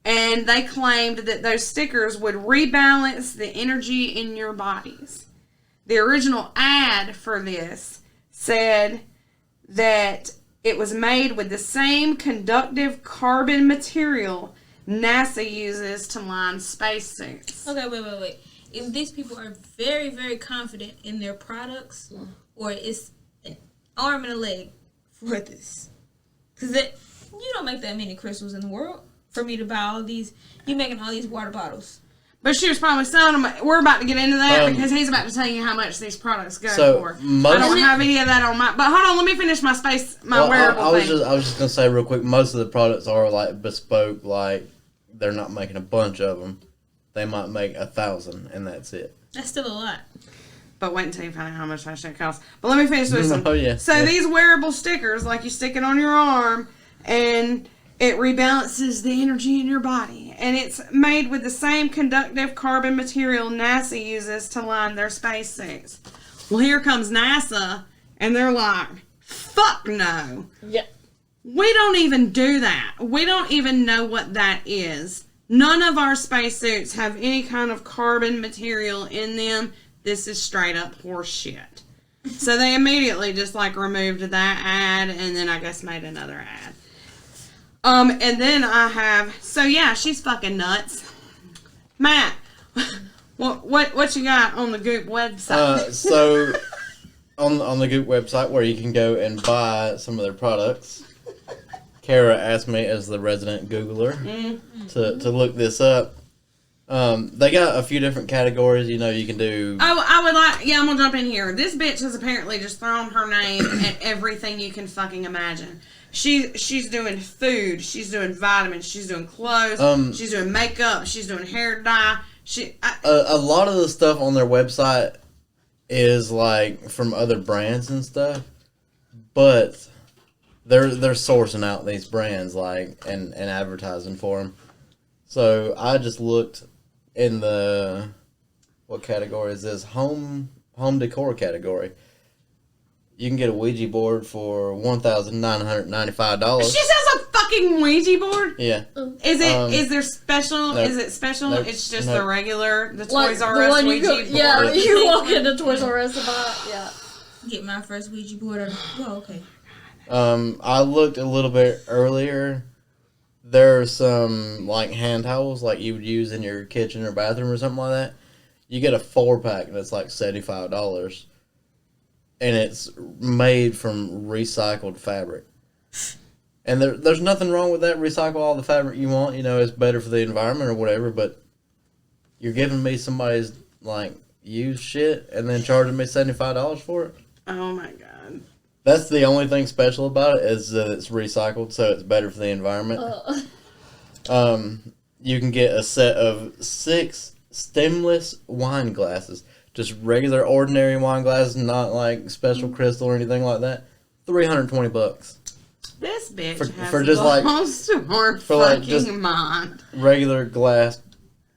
And they claimed that those stickers would rebalance the energy in your bodies. The original ad for this said that it was made with the same conductive carbon material NASA uses to line spacesuits. Okay, wait. If these people are very, very confident in their products, or it's an arm and a leg for this, because you don't make that many crystals in the world for me to buy all these. You making all these water bottles. But she was probably selling them. We're about to get into that because he's about to tell you how much these products go for. I don't have any of that on my. But hold on, let me finish my wearable thing. I was just gonna say real quick. Most of the products are like bespoke. Like they're not making a bunch of them. They might make 1,000, and that's it. That's still a lot. But wait until you find out how much that shit costs. But let me finish this one. Oh yeah. So these wearable stickers, like you stick it on your arm, and it rebalances the energy in your body. And it's made with the same conductive carbon material NASA uses to line their spacesuits. Well, here comes NASA, and they're like, fuck no. Yeah. We don't even do that. We don't even know what that is. None of our spacesuits have any kind of carbon material in them. This is straight up horse shit. So they immediately just like removed that ad and then I guess made another ad. And then I have, so yeah, she's fucking nuts. Matt, what you got on the Goop website? So on the Goop website where you can go and buy some of their products, Kara asked me as the resident Googler to look this up. They got a few different categories. You know, you can do. Oh, I'm gonna jump in here. This bitch has apparently just thrown her name at everything you can fucking imagine. She's doing food. She's doing vitamins. She's doing clothes. She's doing makeup. She's doing hair dye. A lot of the stuff on their website is like from other brands and stuff, but they're sourcing out these brands like and advertising for them. So I just looked in the what category is this? Home decor category. You can get a Ouija board for $1,995. She says a fucking Ouija board? Yeah. Is it? Is there special? Nope. Is it special? Nope. It's just Nope. the regular, the Like Toys R the Us one Ouija board. Yeah, you walk into Toys R Us and buy it. Yeah. Get my first Ouija board. Oh, okay. I looked a little bit earlier. There are some like hand towels like you would use in your kitchen or bathroom or something like that. You get a 4-pack and it's like $75. And it's made from recycled fabric. And there's nothing wrong with that. Recycle all the fabric you want. You know, it's better for the environment or whatever. But you're giving me somebody's, like, used shit and then charging me $75 for it? Oh, my God. That's the only thing special about it is that it's recycled, so it's better for the environment. You can get a set of 6 stemless wine glasses. Just regular, ordinary wine glasses, not like special crystal or anything like that. $320. This bitch has for just like lost her for like fucking just mind. regular glass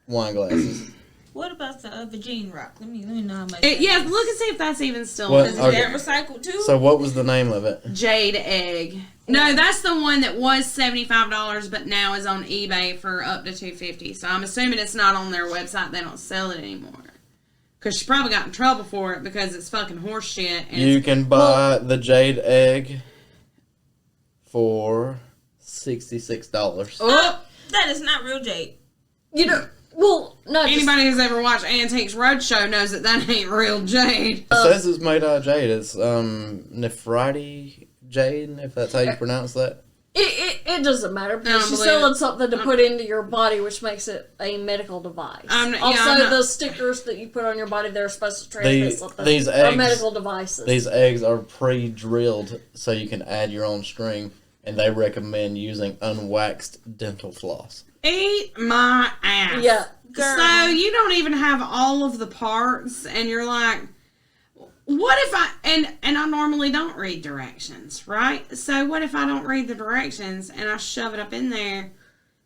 wine glasses. What about the Vaginal rock? Let me know how much. Yeah, look and see if that's even still. What? Is Okay. that recycled too? So what was the name of it? Jade Egg. No, that's the one that was $75, but now is on eBay for up to $250. So I'm assuming it's not on their website. They don't sell it anymore. Because she probably got in trouble for it because it's fucking horse shit. And You can buy the Jade Egg for $66. Oh, That is not real jade. You know, well, no. anybody who's ever watched Antiques Roadshow knows that ain't real jade. It says it's made out of jade. It's Nephrite jade, if that's how you pronounce that. It doesn't matter I because don't she's believe selling it. something to put into your body, which makes it a medical device. I'm not- The stickers that you put on your body, they're supposed to transmit something. these are eggs- medical devices. These eggs are pre-drilled so you can add your own string, and they recommend using unwaxed dental floss. Eat my ass. Yeah. Girl. So you don't even have all of the parts, and you're like, what if I, and I normally don't read directions, right? So what if I don't read the directions and I shove it up in there,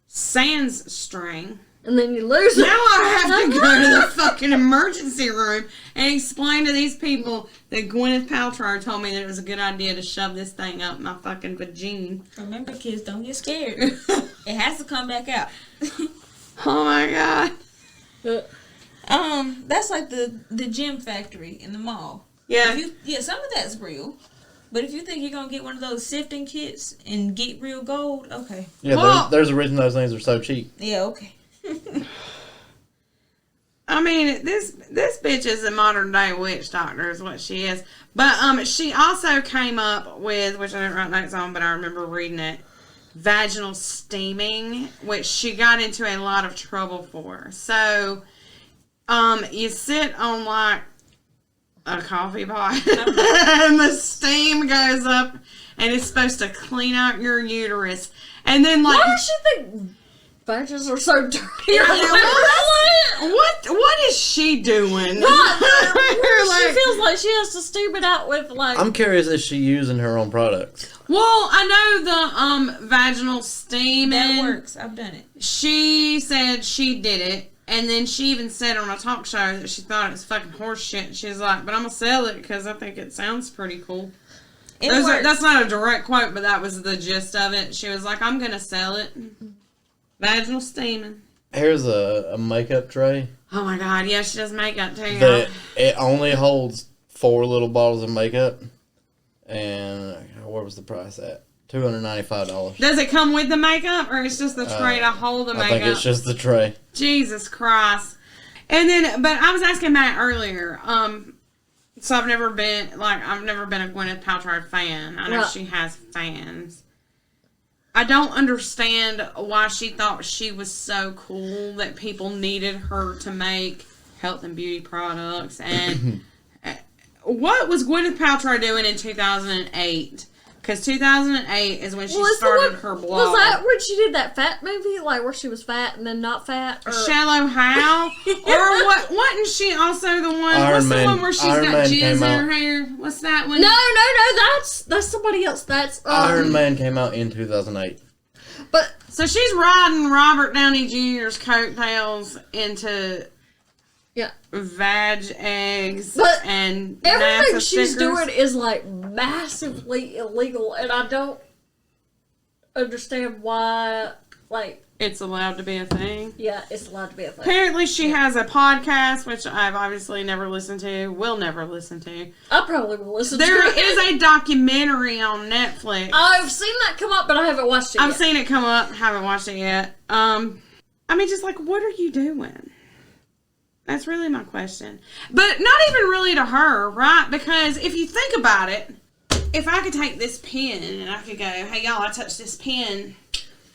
sans string, and then you lose it. Now I have to go to the fucking emergency room and explain to these people that Gwyneth Paltrow told me that it was a good idea to shove this thing up my fucking vagina. Remember, kids, don't get scared. It has to come back out. Oh my god. That's like the gym factory in the mall. Yeah. Some of that's real. But if you think you're gonna get one of those sifting kits and get real gold, okay. Yeah, Well- there's a reason those things are so cheap. Yeah, okay. I mean, this bitch is a modern day witch doctor, is what she is. But she also came up with, which I didn't write notes on, but I remember reading it, vaginal steaming, which she got into a lot of trouble for. So, you sit on like a coffee pot, and the steam goes up, and it's supposed to clean out your uterus, and then like. Why does she think vaginas are so dirty? What is she doing? She feels like she has to steam it out with like. I'm curious, is she using her own products? Well, I know the vaginal steaming. That works. I've done it. She said she did it, and then she even said on a talk show that she thought it was fucking horse shit. She's like, but I'm gonna sell it because I think it sounds pretty cool. That's not a direct quote, but that was the gist of it. She was like, I'm gonna sell it. Vaginal steaming. Here's a makeup tray Oh my god, yeah, she does makeup too. that it only holds 4 little bottles of makeup, and where was the price at? $295. Does it come with the makeup, or it's just the tray to hold the makeup? I think it's just the tray. Jesus Christ. And then, but I was asking Matt earlier, so I've never been a Gwyneth Paltrow fan. I know she has fans. I don't understand why she thought she was so cool that people needed her to make health and beauty products. And what was Gwyneth Paltrow doing in 2008? Because 2008 is when she started her blog. Was that when she did that fat movie? Like where she was fat and then not fat? Or... Shallow How? Or what? Wasn't she also the one? Iron what's Man, the one where she's Iron got Man jizz came in out. her hair? What's that one? No, that's somebody else. That's Iron Man came out in 2008. But So she's riding Robert Downey Jr.'s coattails into yeah, vag eggs But and everything NASA she's stickers. doing is like massively illegal, and I don't understand why. Like, It's allowed to be a thing. yeah, it's allowed to be a thing. Apparently she has a podcast, which I've obviously never listened to, will never listen to. I probably will listen There to it. is a documentary on Netflix. I've seen that come up, but I haven't watched it I've yet. seen it come up, haven't watched it yet. I mean, just like, what are you doing? That's really my question. But not even really to her, right? Because if you think about it, if I could take this pen and I could go, hey, y'all, I touched this pen,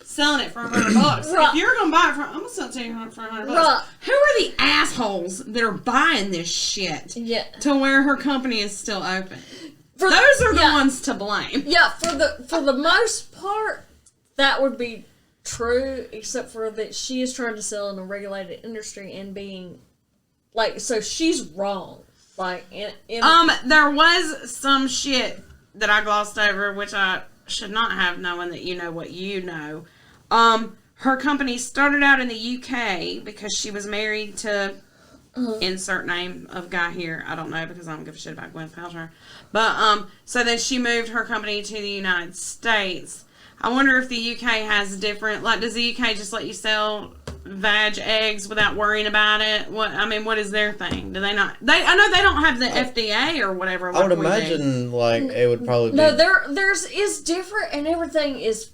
selling it for $100. Right. If you're going to buy it I'm going to sell it to you for $100. Right. Who are the assholes that are buying this shit Yeah. to where her company is still open? For Those are the yeah. ones to blame. Yeah, for the most part, that would be true, except for that she is trying to sell in a regulated industry and being like, so she's wrong. Like, There was some shit that I glossed over, which I should not have, knowing that you know what you know. Her company started out in the UK because she was married to insert name of guy here. I don't know because I don't give a shit about Gwyneth Paltrow. But so then she moved her company to the United States. I wonder if the UK has different, like, does the UK just let you sell vag eggs without worrying about it? What is their thing? Do they not? I know they don't have the FDA or whatever. I would like we do. imagine like it would probably be. no, there's is different, and everything is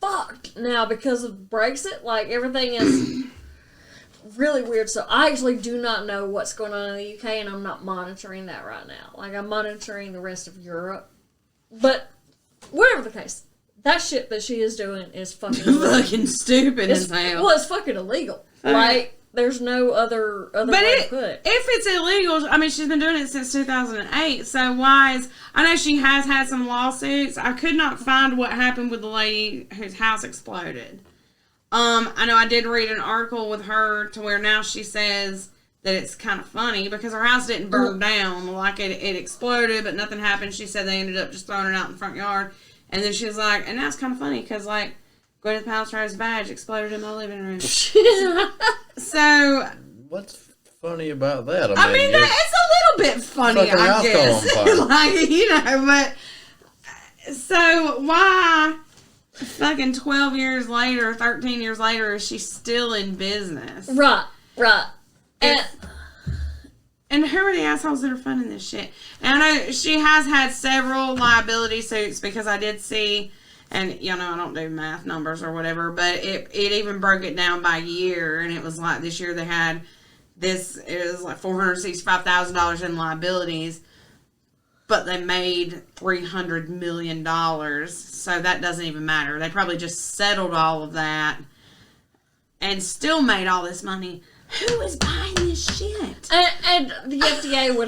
fucked now because of Brexit. Like, everything is really weird. So I actually do not know what's going on in the UK, and I'm not monitoring that right now. Like, I'm monitoring the rest of Europe. But whatever the case, that shit that she is doing is fucking fucking stupid it's, as hell. well, it's fucking illegal. Like, there's no other But way to put if it. it's illegal, I mean, she's been doing it since 2008. So why is? I know she has had some lawsuits. I could not find what happened with the lady whose house exploded. I know I did read an article with her to where now she says that it's kind of funny because her house didn't burn down. Like, it exploded, but nothing happened. She said they ended up just throwing it out in the front yard. And then she was like, and now it's kind of funny because, like, Gwyneth Paltrow's vag exploded in my living room. So, What's funny about that? I mean, you're it's a little bit funny, fucking I house guess. call on fire. Like, you know, but so why fucking 12 years later, 13 years later, is she still in business? Right. And who are the assholes that are funding this shit? And I know she has had several liability suits because I did see, and you know I don't do math numbers or whatever, but it even broke it down by year, and it was like this year they had this, it was like $465,000 in liabilities, but they made $300 million, so that doesn't even matter. They probably just settled all of that and still made all this money. Who is buying this shit? And the FDA would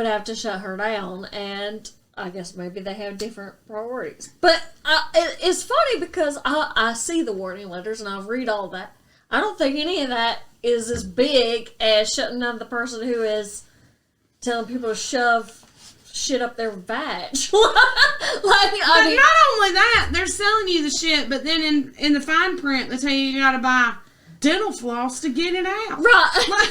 have to shut her down, and I guess maybe they have different priorities. But it's funny because I see the warning letters and I read all that. I don't think any of that is as big as shutting down the person who is telling people to shove shit up their vag. But not only that, they're selling you the shit, but then in the fine print they tell you gotta buy dental floss to get it out. Right.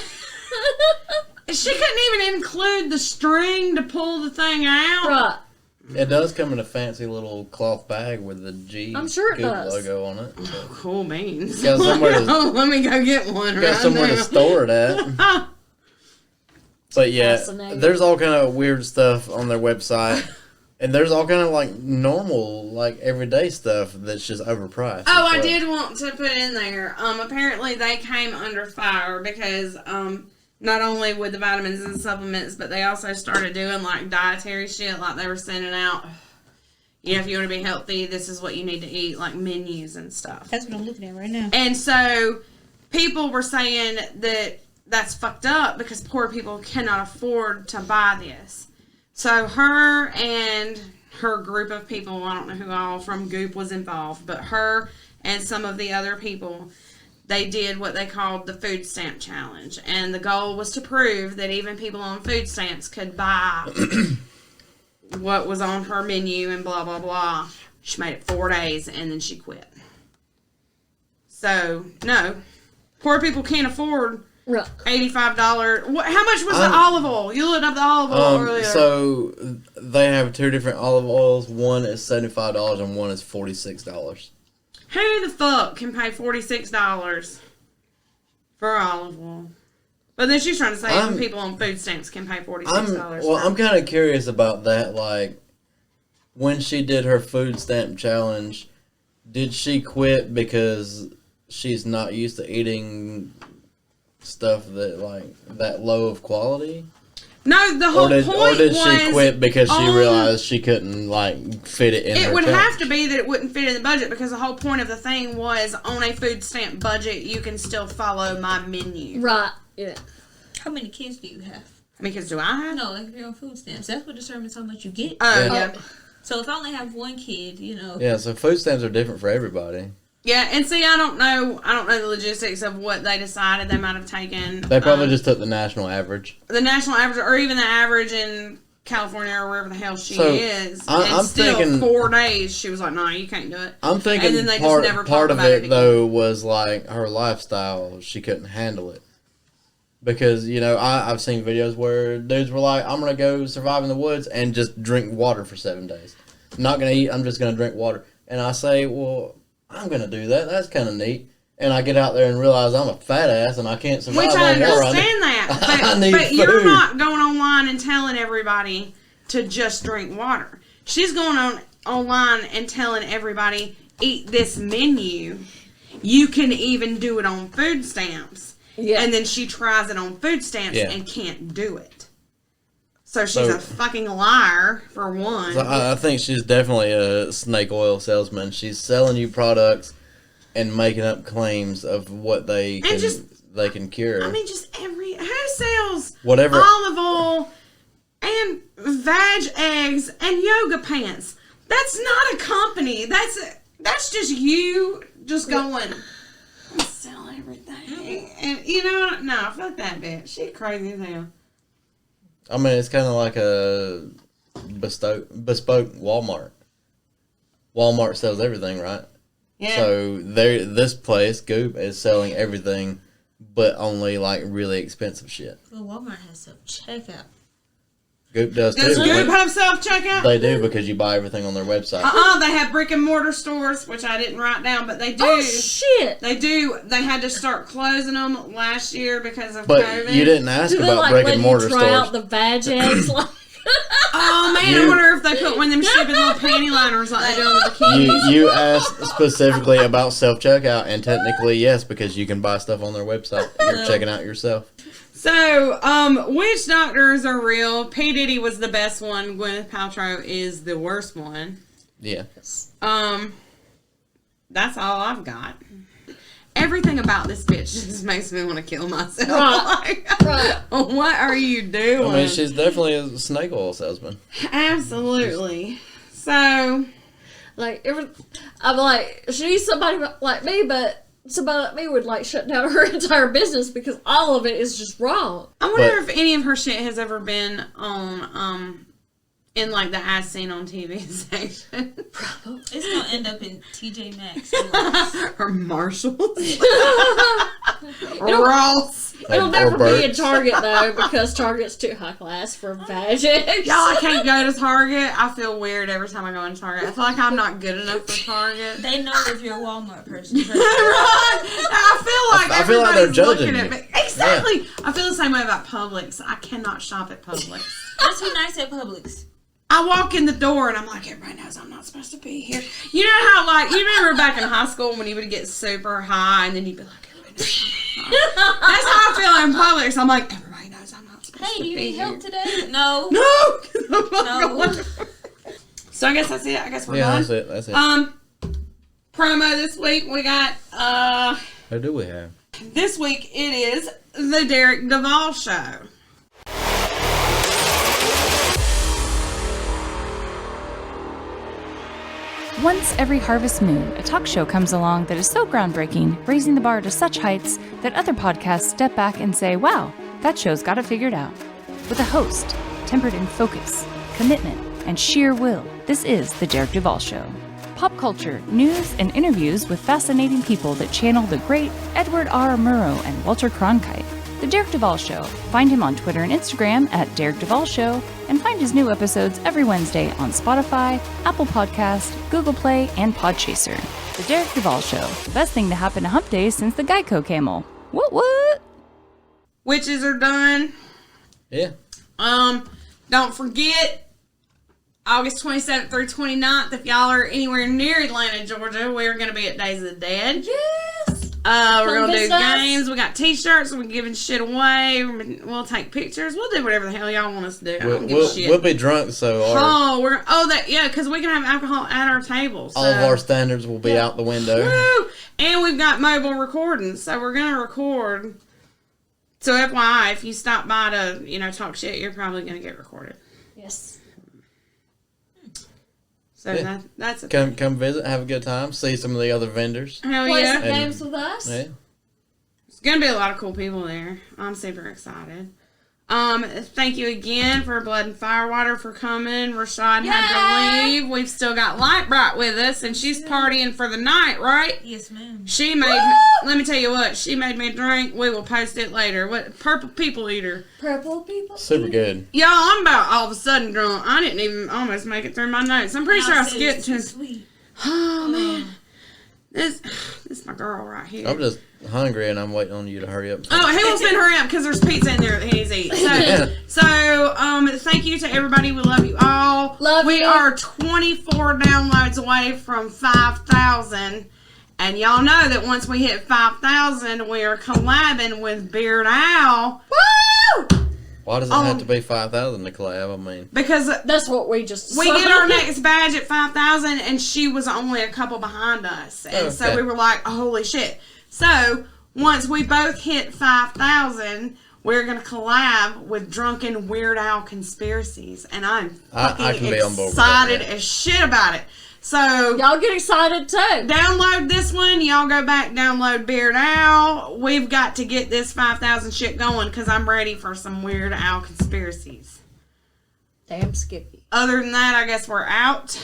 She couldn't even include the string to pull the thing out. Right. It does come in a fancy little cloth bag with the G I'm sure it Goop does. logo on it. So. Cool beans. Got somewhere to- Let me go get one Got right somewhere now. to store it at. But yeah, Fascinating. there's all kind of weird stuff on their website. And there's all kind of like normal, like everyday stuff that's just overpriced. Oh, as I well. did want to put in there. Apparently they came under fire because not only with the vitamins and supplements, but they also started doing like dietary shit. Like they were sending out, you know, if you want to be healthy, this is what you need to eat, like menus and stuff. That's what I'm looking at right now. And so people were saying that that's fucked up because poor people cannot afford to buy this. So her and her group of people, I don't know who all from Goop was involved, but her and some of the other people, they did what they called the food stamp challenge. And the goal was to prove that even people on food stamps could buy what was on her menu and blah, blah, blah. She made it 4 days and then she quit. So, no. Poor people can't afford Right. $85. How much was the olive oil? You looked up the olive oil earlier. So they have two different olive oils. One is $75 and one is $46. Who the fuck can pay $46 for olive oil? But then she's trying to say even people on food stamps can pay $46. I'm kind of curious about that. Like, when she did her food stamp challenge, did she quit because she's not used to eating stuff that like that low of quality? No, the whole point or did was she quit because she realized she couldn't like fit it in? It her would challenge? have to be that it wouldn't fit in the budget because the whole point of the thing was on a food stamp budget you can still follow my menu. Right. Yeah. How many kids do you have? How many kids do I have? No, like if you're on food stamps, that's what determines how much you get. Oh, Yeah. yeah. So if I only have one kid, you know. Yeah, so food stamps are different for everybody. Yeah, and see, I don't know the logistics of what they decided they might have taken. They probably just took the national average. The national average, or even the average in California or wherever the hell she So, is. I'm and still, thinking- 4 days, she was like, "No, you can't do it." I'm thinking And then they just part, never part talk of about it it, though, was like her lifestyle. She couldn't handle it. Because, you know, I've seen videos where dudes were like, I'm going to go survive in the woods and just drink water for 7 days. I'm not going to eat, I'm just going to drink water. And I say, well, I'm going to do that. That's kind of neat. And I get out there and realize I'm a fat ass and I can't survive Which on I water. understand that, I need but you're food. not going online and telling everybody to just drink water. She's going online and telling everybody, eat this menu. You can even do it on food stamps. Yeah. And then she tries it on food stamps Yeah. and can't do it. So she's a fucking liar, for one. So I think she's definitely a snake oil salesman. She's selling you products and making up claims of what they can cure. I mean, just who sells Whatever. olive oil and vag eggs and yoga pants? That's not a company. That's just you just going, I sell everything. And you know, no, fuck that bitch. She crazy as hell. I mean, it's kind of like a bespoke Walmart. Walmart sells everything, right? Yeah. So this place, Goop, is selling everything, but only like really expensive shit. Well, Walmart has self checkout. Goop does too. Does Goop but have self-checkout? They do because you buy everything on their website. They have brick and mortar stores, which I didn't write down, but they do. Oh, shit. They do. They had to start closing them last year because of But COVID. you didn't ask Do they about like brick let and you mortar try stores. out the vag eggs? Like, Oh man, I wonder if they put one of them stupid little panty liners like they do on the bikinis. You asked specifically about self-checkout, and technically yes, because you can buy stuff on their website. You're checking out yourself. So, witch doctors are real. P. Diddy was the best one. Gwyneth Paltrow is the worst one. Yeah. That's all I've got. Everything about this bitch just makes me want to kill myself. Right. Like, what are you doing? I mean, she's definitely a snake oil salesman. Absolutely. So, like, I'm like, she's somebody like me, but somebody like me would, like, shut down her entire business because all of it is just wrong. I wonder But- if any of her shit has ever been on, in, like, the as seen on TV section. It's gonna end up in TJ Maxx. Or Marshalls. Ross. It'll Or never be in Burt's. Target, though, because Target's too high class for vag eggs. Y'all, I can't go to Target. I feel weird every time I go into Target. I feel like I'm not good enough for Target. They know if you're a Walmart person. Right? I feel like I feel like they're everybody's judging looking at you. me. Exactly. I feel the same way about Publix. I cannot shop at Publix. Let's be nice at Publix. I walk in the door and I'm like, everybody knows I'm not supposed to be here. You know how, like, you remember back in high school when you would get super high and then you'd be like, everybody knows I'm not. That's how I feel in Publix. I'm like, everybody knows I'm not supposed Hey, to do you be need here. help today? No. No. No. So I guess that's it. I guess we're Yeah, done. that's it. That's it. Promo this week we got Who do we have? this week it is the Derek Duvall Show. Once every harvest moon, a talk show comes along that is so groundbreaking, raising the bar to such heights that other podcasts step back and say, wow, that show's got it figured out. With a host, tempered in focus, commitment, and sheer will, this is The Derek Duvall Show. Pop culture, news, and interviews with fascinating people that channel the great Edward R. Murrow and Walter Cronkite. The Derek Duvall Show. Find him on Twitter and Instagram at Derek Duvall Show, and find his new episodes every Wednesday on Spotify, Apple Podcast, Google Play, and Podchaser. The Derek Duvall Show. The best thing to happen to Hump Day since the Geico camel. What? Witches are done. Yeah. Don't forget, August 27th through 29th, if y'all are anywhere near Atlanta, Georgia, we're going to be at Days of the Dead. Yes! We're going to do visit us. games. We got t-shirts. We're giving shit away. We'll take pictures. We'll do whatever the hell y'all want us to do. I don't give a shit. We'll be drunk, so Because we can have alcohol at our table. So. all of our standards will be out the window. Woo! And we've got mobile recording, so we're going to record. So FYI, if you stop by to, talk shit, you're probably going to get recorded. Yes. So Yeah. that's a Come visit, have a good time, see some of the other vendors. hell Play yeah. some games with us. Yeah. There's going to be a lot of cool people there. I'm super excited. Thank you again for Blood and Firewater for coming. Rashad had to leave. We've still got Lite Brite with us, and she's partying for the night, right? Yes, ma'am. She made let me tell you what, she made me a drink. We will post it later. What Purple People Eater. Purple people. Super good. Y'all, I'm about all of a sudden drunk. I didn't even almost make it through my notes. I'm pretty sure I skipped to. Sweet. Oh man, this is my girl right here. I'm just hungry and I'm waiting on you to hurry up. Oh, he wants me to hurry up because there's pizza in there that he needs to eat. So, thank you to everybody. We love you all. We are 24 downloads away from 5,000. And y'all know that once we hit 5,000, we are collabing with Beard Owl. Woo! Why does it have to be 5,000 to collab? I mean, Because That's what we just we get our next badge at 5,000, and she was only a couple behind us. And so Okay. we were like, holy shit. So, once we both hit 5,000, we're going to collab with Drunken Weird Owl Conspiracies. And I'm fucking I can be on board with that, excited yeah. as shit about it. So, Y'all get excited too. download this one. Y'all go back, download Beard Owl. We've got to get this 5,000 shit going because I'm ready for some Weird Owl conspiracies. Damn Skippy. Other than that, I guess we're out.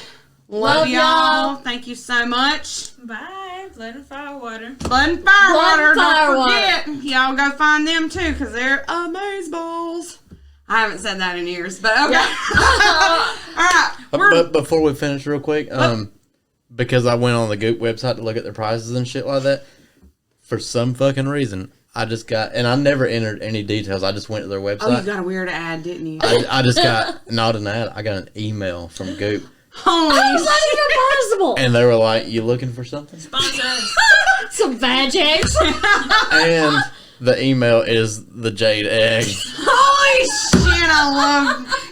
Love y'all. Thank you so much. Bye. Blood and Firewater. Blood and Firewater. Blood and Don't Firewater. forget, y'all go find them too, because they're amazeballs. I haven't said that in years, but okay. All right. But before we finish real quick, because I went on the Goop website to look at their prices and shit like that, for some fucking reason, I just got, and I never entered any details, I just went to their website. Oh, you got a weird ad, didn't you? I just got, not an ad, I got an email from Goop. Holy How's that even possible? And they were like, you looking for something? Sponsor us. Some vag eggs. And the email is the Jade Egg. Holy shit,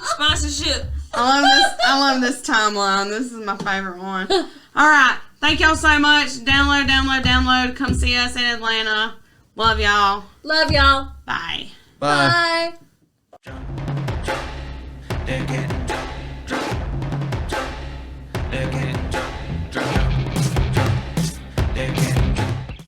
Sponsorship. I love this timeline. This is my favorite one. All right. Thank y'all so much. Download. Come see us in Atlanta. Love y'all. Love y'all. Bye. Bye. Bye. They're getting drunk. They're getting